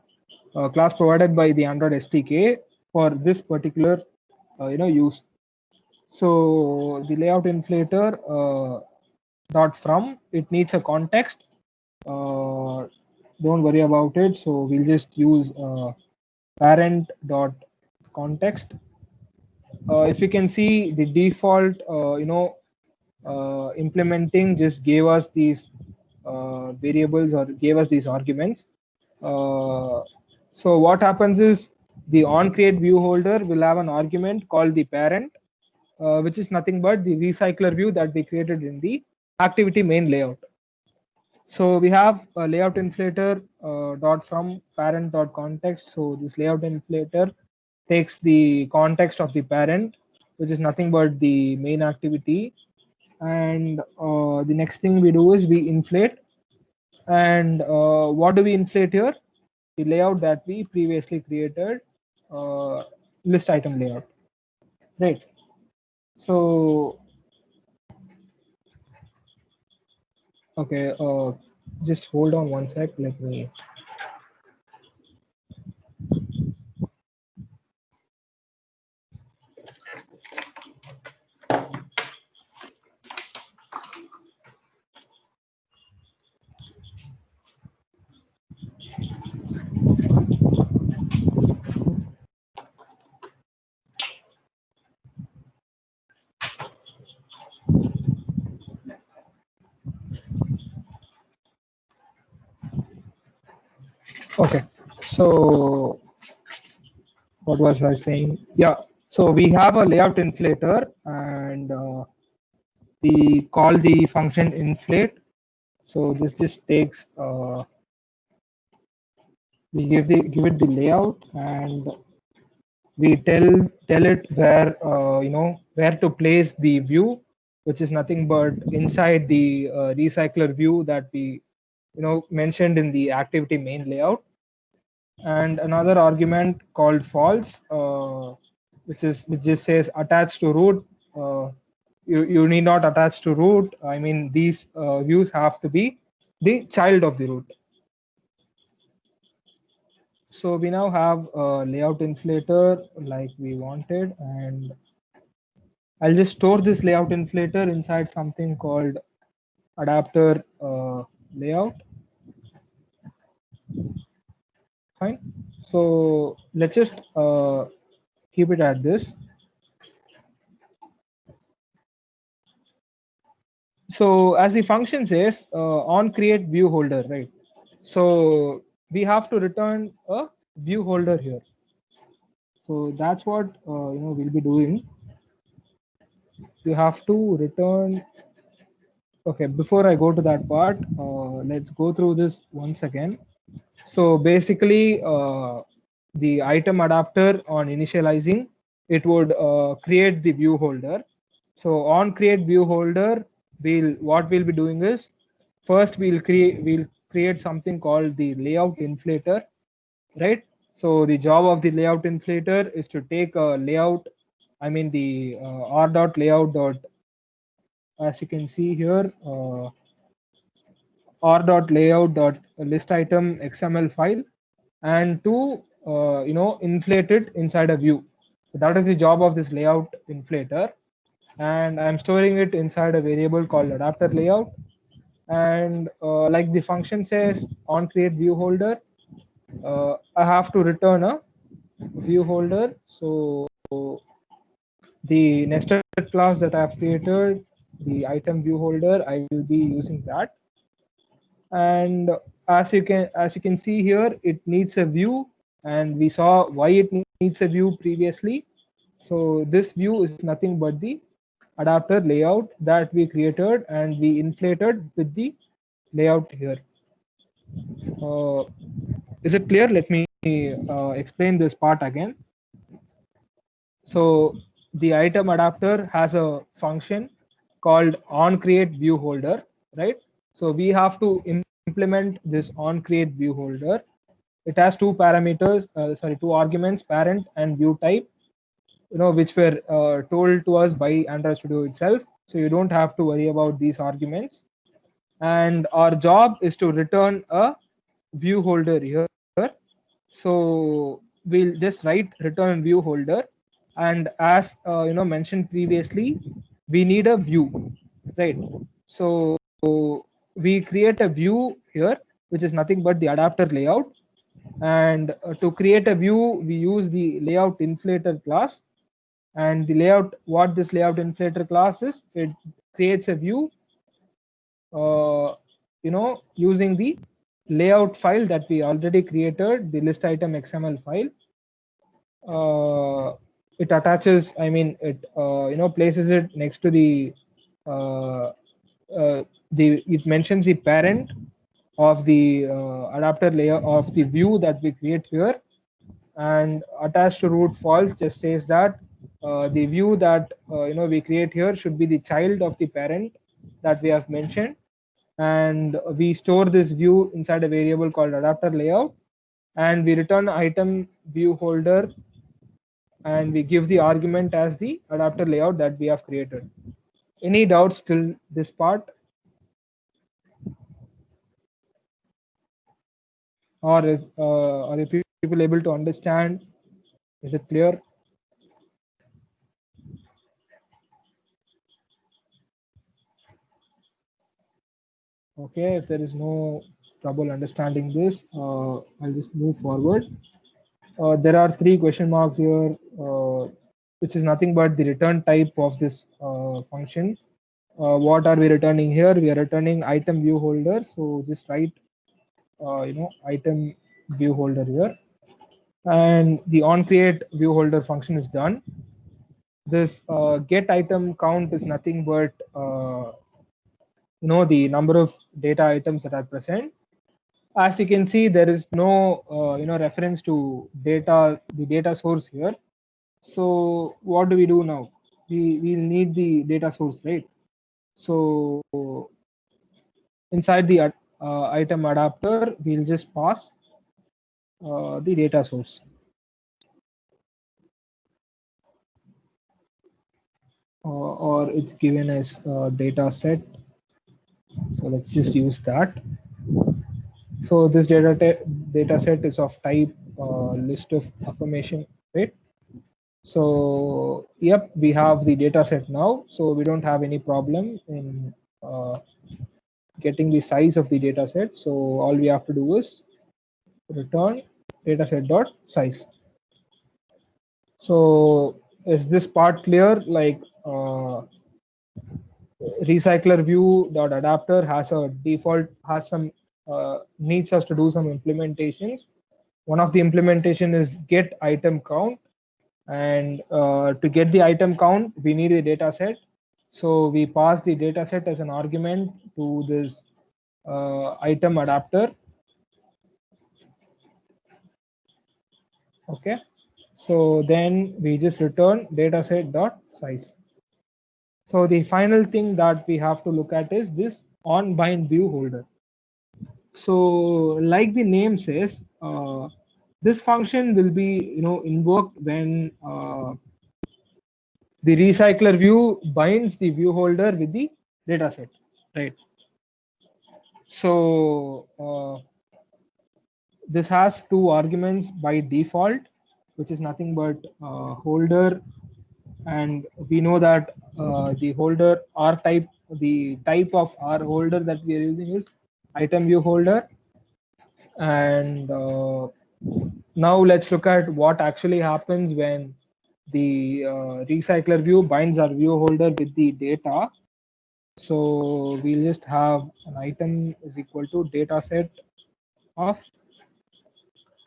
class provided by the Android SDK for this particular use. So the layout inflator dot from, it needs a context. Don't worry about it. So we'll just use parent dot context. If you can see, the default implementing just gave us these variables, or gave us these arguments. So what happens is the on create view holder will have an argument called the parent, which is nothing but the recycler view that we created in the activity main layout. So we have a layout inflator dot from parent dot context. So this layout inflator takes the context of the parent, which is nothing but the main activity. And the next thing we do is we inflate. And what do we inflate here? The layout that we previously created, list item layout, right? So okay, just hold on one sec. Let me. Okay, so what was I saying? Yeah, so we have a layout inflator, and we call the function inflate. So this just takes we give it the layout, and we tell it where where to place the view, which is nothing but inside the recycler view that we mentioned in the activity main layout. And another argument called false, which just says attached to root. You need not attach to root. I mean, these views have to be the child of the root. So we now have a layout inflator like we wanted, and I'll just store this layout inflator inside something called adapter layout. Fine. So let's just keep it at this. So as the function says, on create view holder, right? So we have to return a view holder here. So that's what we'll be doing. You have to return. Okay, before I go to that part, let's go through this once again. So basically, the item adapter on initializing, it would create the view holder. So on create view holder, what we'll be doing is, first we'll create something called the layout inflator, right? So the job of the layout inflator is to take a layout, I mean the r dot layout dot, as you can see here, r.layout.list item XML file, and to inflate it inside a view. So that is the job of this layout inflator, and I'm storing it inside a variable called adapter layout. And like the function says, on create view holder, I have to return a view holder. So the nested class that I've created, the item view holder, I will be using that. And as you can see here, it needs a view, and we saw why it needs a view previously. So this view is nothing but the adapter layout that we created and we inflated with the layout here. Is it clear? Let me explain this part again. So the item adapter has a function called on create view holder, right? So we have to implement this on create view holder. It has two parameters, two arguments, parent and view type, which were told to us by Android Studio itself. So you don't have to worry about these arguments. And our job is to return a view holder here. So we'll just write return view holder, and as mentioned previously, we need a view, right? So we create a view here, which is nothing but the adapter layout. And to create a view, we use the layout inflator class. And the layout, what this layout inflator class is, it creates a view using the layout file that we already created, the list item XML file. It attaches, I mean, it places it next to the it mentions the parent of the adapter layer of the view that we create here, and attached to root false just says that the view that we create here should be the child of the parent that we have mentioned. And we store this view inside a variable called adapter layout, and we return item view holder, and we give the argument as the adapter layout that we have created. Any doubts till this part? Or are you people able to understand? Is it clear? Okay, if there is no trouble understanding this, I'll just move forward. There are 3 question marks here, which is nothing but the return type of this function. What are we returning here? We are returning item view holder. So just write, item view holder here, and the onCreate view holder function is done. This get item count is nothing but the number of data items that are present. As you can see, there is no reference to the data source here. So what do we do now? We'll need the data source, right? So inside the item adapter, we'll just pass the data source. Or it's given as data set. So let's just use that. So this data set is of type list of affirmation, right? So yep, we have the data set now. So we don't have any problem in getting the size of the data set. So all we have to do is return dataset.size. So is this part clear? Like recycler view dot adapter has a default, has some needs us to do some implementations. One of the implementation is get item count, and to get the item count we need a data set. So we pass the data set as an argument to this item adapter. Okay, so then we just return dataset.size. So the final thing that we have to look at is this onBind view holder. So like the name says, this function will be invoked when the recycler view binds the view holder with the dataset, right? So this has two arguments by default, which is nothing but holder, and we know that the holder R type, the type of R holder that we are using is item view holder. And now let's look at what actually happens when the recycler view binds our view holder with the data. So we'll just have an item is equal to data set of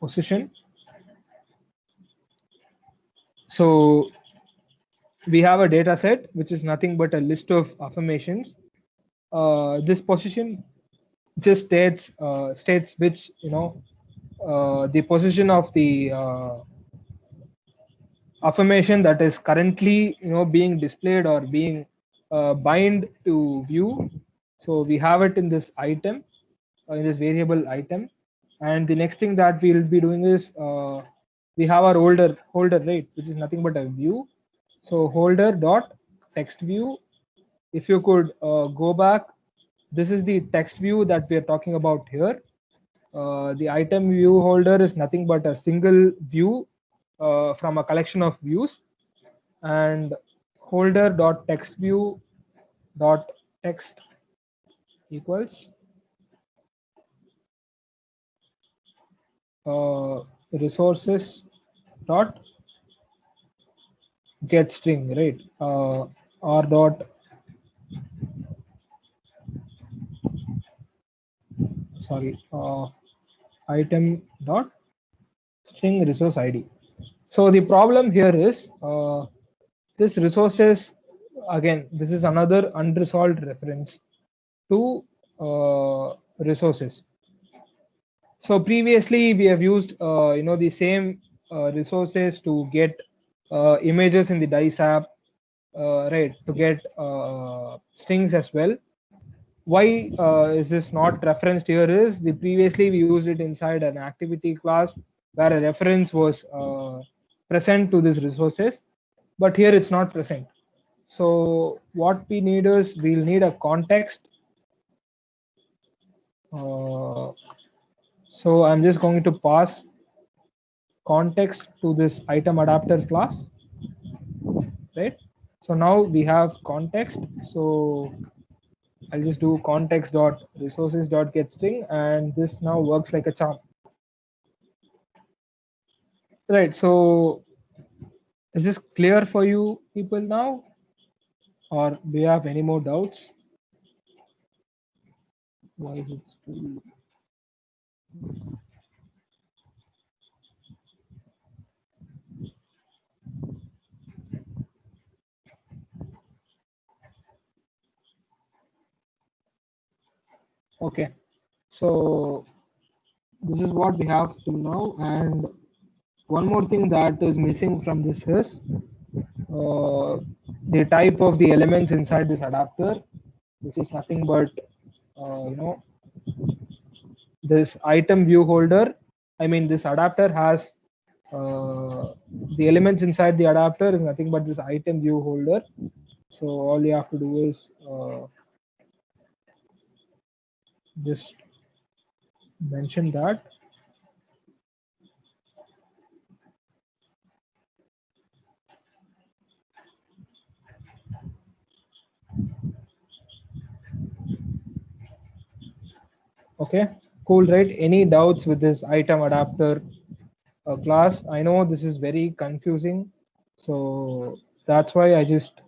position. So we have a data set which is nothing but a list of affirmations. This position just states which the position of the affirmation that is currently being displayed or being bind to view. So we have it in this item, in this variable item. And the next thing that we'll be doing is we have our holder, right, which is nothing but a view. So holder dot text view. If you could go back, this is the text view that we are talking about here. The item view holder is nothing but a single view from a collection of views, and holder dot text view dot text equals resources dot get string, right? R dot item dot string resource ID. So the problem here is this resources, again, this is another unresolved reference to resources. So previously we have used the same resources to get images in the dice app, right, to get strings as well. Why is this not referenced here is the previously we used it inside an activity class where a reference was present to these resources, but here it's not present. So what we need is we'll need a context. So I'm just going to pass context to this item adapter class, right? So now we have context. So I'll just do context dot resources dot get string, and this now works like a charm. Right. So is this clear for you people now, or do you have any more doubts? Why is it still? Okay, so this is what we have till now, and one more thing that is missing from this is the type of the elements inside this adapter, which is nothing but this item view holder. I mean, this adapter has the elements inside the adapter is nothing but this item view holder. So all you have to do is just mention that. Okay, cool, right? Any doubts with this item adapter class? I know this is very confusing, so that's why I just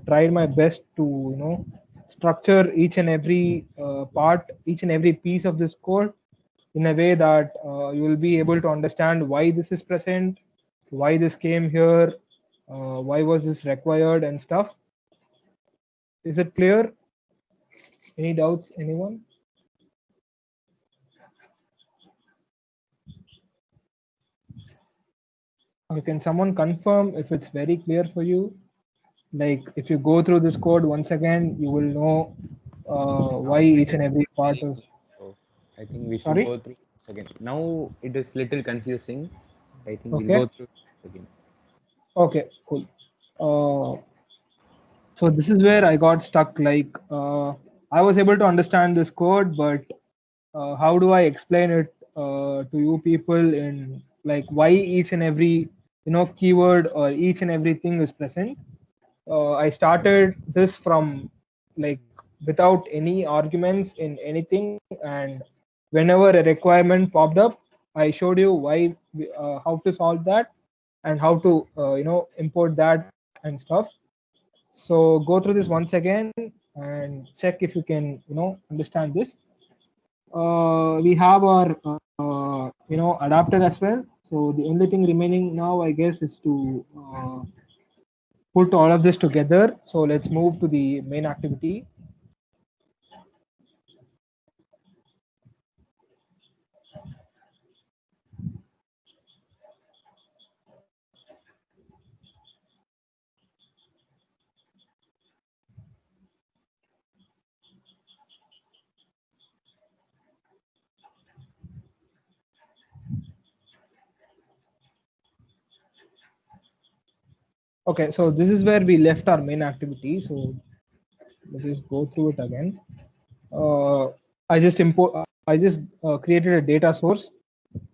tried my best to structure each and every part, each and every piece of this code in a way that you will be able to understand why this is present, why this came here, why was this required and stuff. Is it clear? Any doubts, anyone? Okay, can someone confirm if it's very clear for you? Like if you go through this code once again, you will know Now why it each is and every part very of. clear. So I think we should Sorry. go through this again. Now it is little confusing. I think we'll Okay. go through this again. Okay. Cool. Uh, so this is where I got stuck. Like I was able to understand this code, but how do I explain it to you people in like why each and every keyword or each and everything is present? I started this from like without any arguments in anything, and whenever a requirement popped up, I showed you why, how to solve that, and how to import that and stuff. So go through this once again and check if you can understand this. We have our adapter as well. So the only thing remaining now, I guess, is to put all of this together. So let's move to the main activity. Okay, so this is where we left our main activity. So let's just go through it again. Uh, I just created a data source,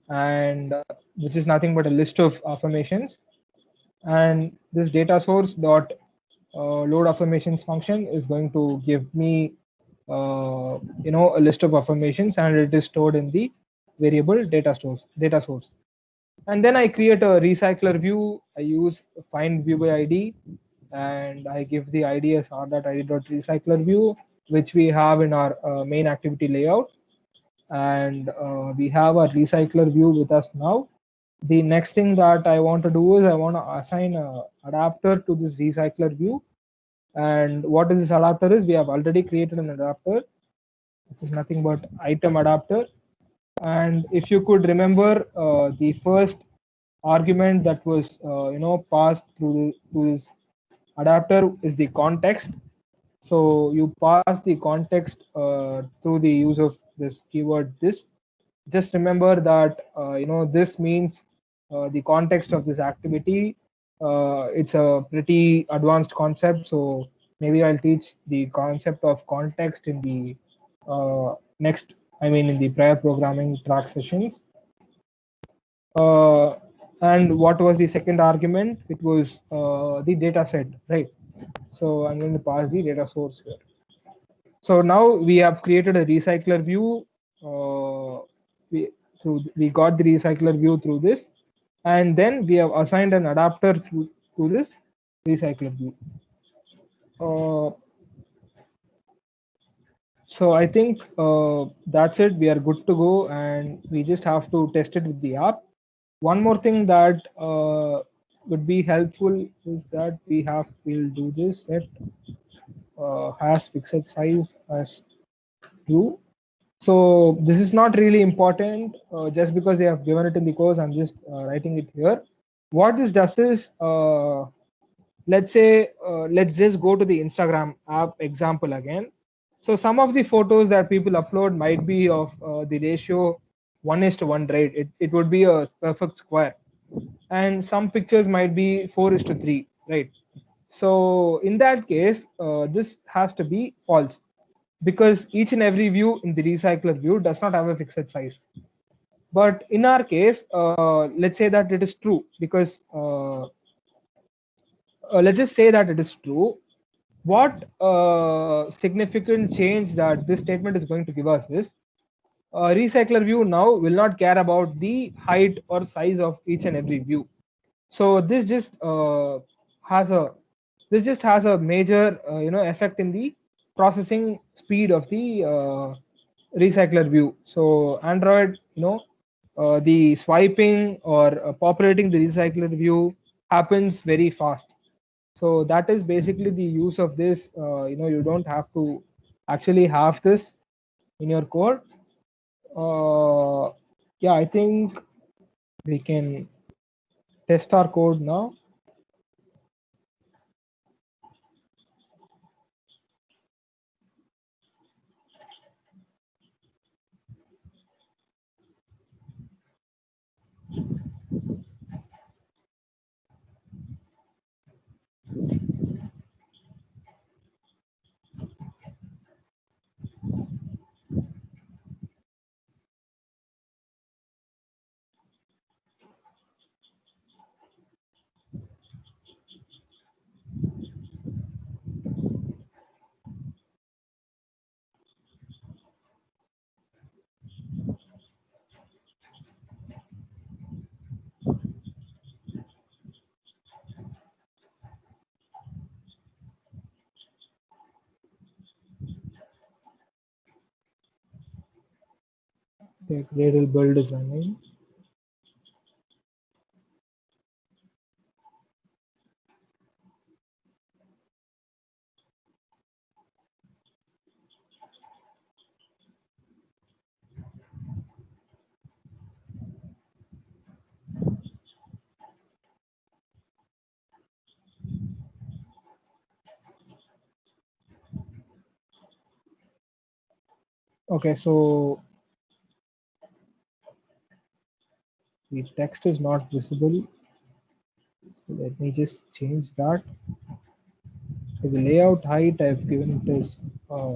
and which is nothing but a list of affirmations. And this data source dot load affirmations function is going to give me a list of affirmations, and it is stored in the variable data source. And then I create a recycler view. I use find view by id, and I give the id as r.id.recycler view, which we have in our main activity layout. And we have our recycler view with us now. The next thing that I want to do is I want to assign a adapter to this recycler view. And what is this adapter is, we have already created an adapter, which is nothing but item adapter. And if you could remember, the first argument that was passed through this adapter is the context. So you pass the context through the use of this keyword this. Just remember that this means the context of this activity. It's a pretty advanced concept, so maybe I'll teach the concept of context in the next, I mean in the prior programming track sessions. uh, and what was the second argument? It was the data set, right? So I'm going to pass the data source here. So now we have created a recycler view. We got the recycler view through this, and then we have assigned an adapter to this recycler view. Uh, so I think that's it. We are good to go, and we just have to test it with the app. One more thing that would be helpful is that we'll do this set hash fixed size as 2, So this is not really important just because they have given it in the course. I'm just writing it here. What this does is, let's say, let's just go to the Instagram app example again. So some of the photos that people upload might be of the ratio 1:1, right? It would be a perfect square. And some pictures might be 4:3, right? So in that case, this has to be false because each and every view in the recycler view does not have a fixed size. But in our case, let's say that it is true because let's just say that it is true. What significant change that this statement is going to give us is recycler view now will not care about the height or size of each and every view. So has a this just has a major effect in the processing speed of the recycler view. So Android, the swiping or populating the recycler view happens very fast. So that is basically the use of this. You don't have to actually have this in your code. Yeah, I think we can test our code now. The Gradle build is running. Okay, so the text is not visible. Let me just change that. So the layout height I've given it is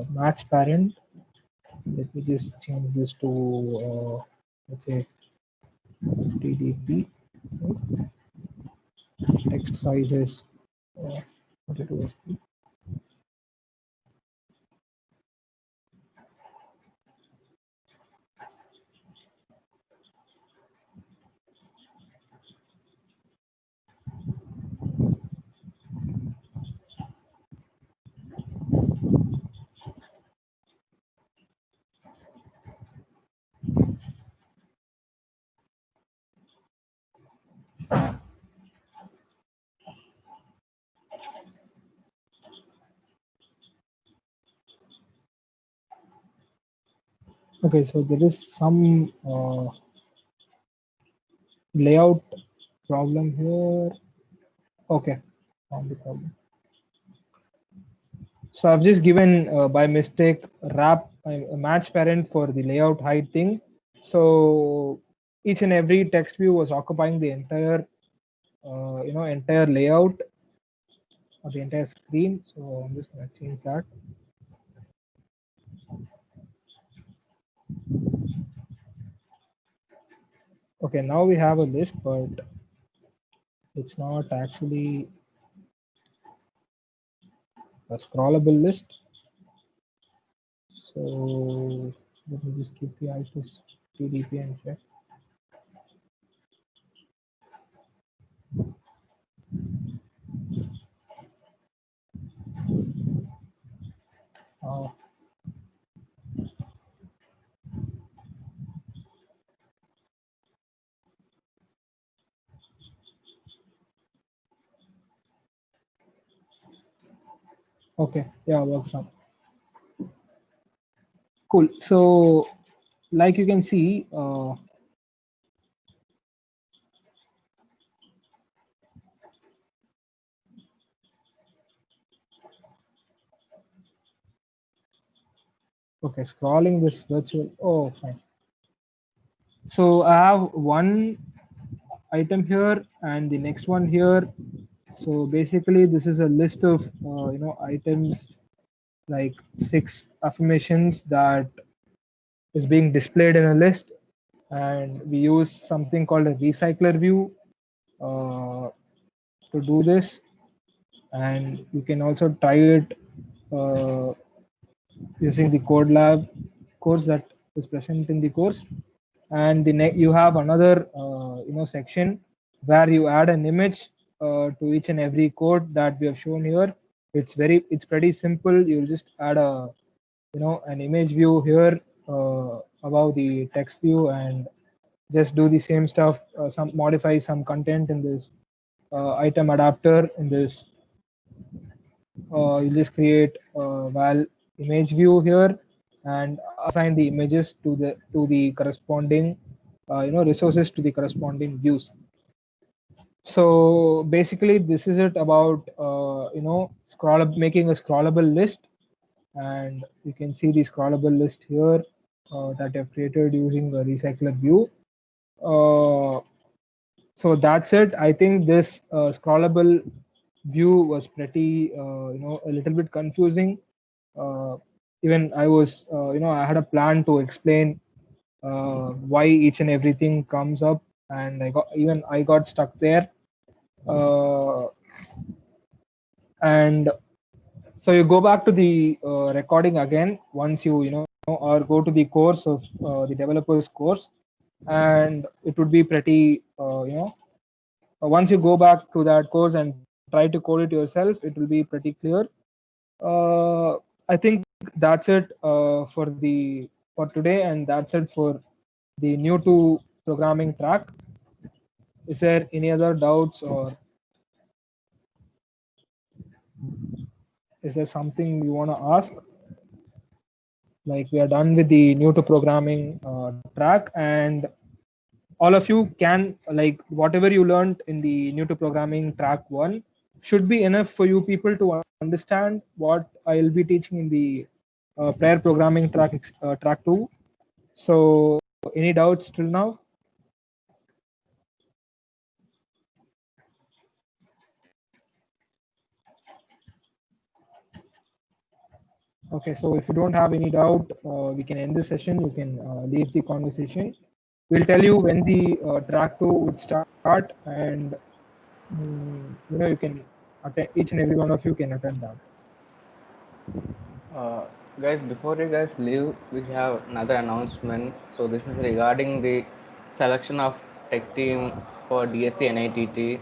match parent. Let me just change this to let's say TDP. Right? Text size is 22 SP. Okay, so there is some layout problem here. Okay, found the problem. So I've just given by mistake wrap a match parent for the layout height thing. So each and every text view was occupying the entire entire layout or the entire screen. So I'm just going to change that. Okay, now we have a list, but it's not actually a scrollable list. So let me just keep the IPS TDP and check. Uh, okay, yeah, works now. Cool. So, like you can see, okay, scrolling this virtual. Oh, fine. So I have one item here and the next one here. So basically, this is a list of items, like 6 affirmations that is being displayed in a list, and we use something called a recycler view uh, to do this. And you can also try it uh, using the code lab course that is present in the course. And you have another section where you add an image to each and every code that we have shown here. It's pretty simple. You just add an image view here above the text view, and just do the same stuff, some modify some content in this item adapter. In this you just create a val image view here and assign the images to the corresponding resources to the corresponding views. So basically this is it about making a scrollable list. And you can see the scrollable list here that I've created using the recycler view. So that's it. I think this scrollable view was pretty a little bit confusing. uh, Even I was I had a plan to explain why each and everything comes up, and I got stuck there. uh, and so you go back to the recording again once or go to the course of the developers course, and it would be pretty once you go back to that course and try to code it yourself, it will be pretty clear. I think that's it for today, and that's it for the new to programming track. Is there any other doubts, or is there something you want to ask? Like, we are done with the new to programming track, and all of you can, like, whatever you learned in the new to programming track 1 should be enough for you people to understand what I'll be teaching in the pair programming track 2. So any doubts till now? Okay, so if you don't have any doubt, we can end the session. You can leave the conversation. We'll tell you when the track 2 would start, and you can attend. Each and every one of you can attend that. Guys, before you guys leave, we have another announcement. So this is regarding the selection of tech team for DSC NITT.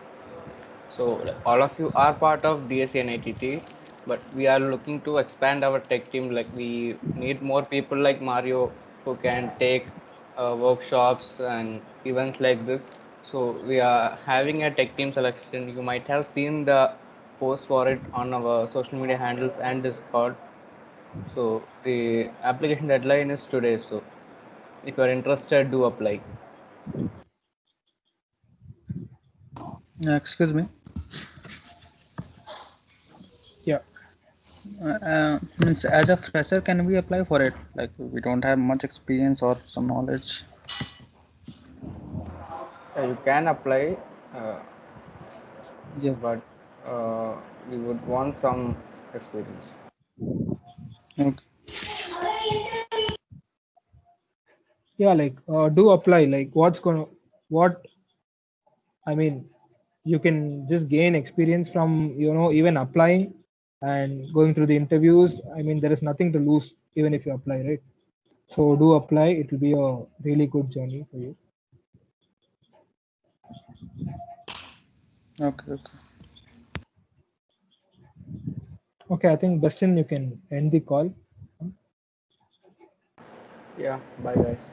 So all of you are part of DSC NITT, but we are looking to expand our tech team. Like, we need more people like Mario who can take workshops and events like this. So we are having a tech team selection. You might have seen the post for it on our social media handles and Discord. So the application deadline is today. So if you are interested, do apply. Excuse me. Yeah. Means as a fresher, can we apply for it? Like, we don't have much experience or some knowledge. You can apply, Yeah. but we would want some experience. Okay. Yeah, like do apply. Like, what I mean, you can just gain experience from even applying and going through the interviews. I mean, there is nothing to lose even if you apply, right? So do apply. It will be a really good journey for you. Okay. Okay. Okay, I think Dustin, you can end the call. Yeah, bye guys.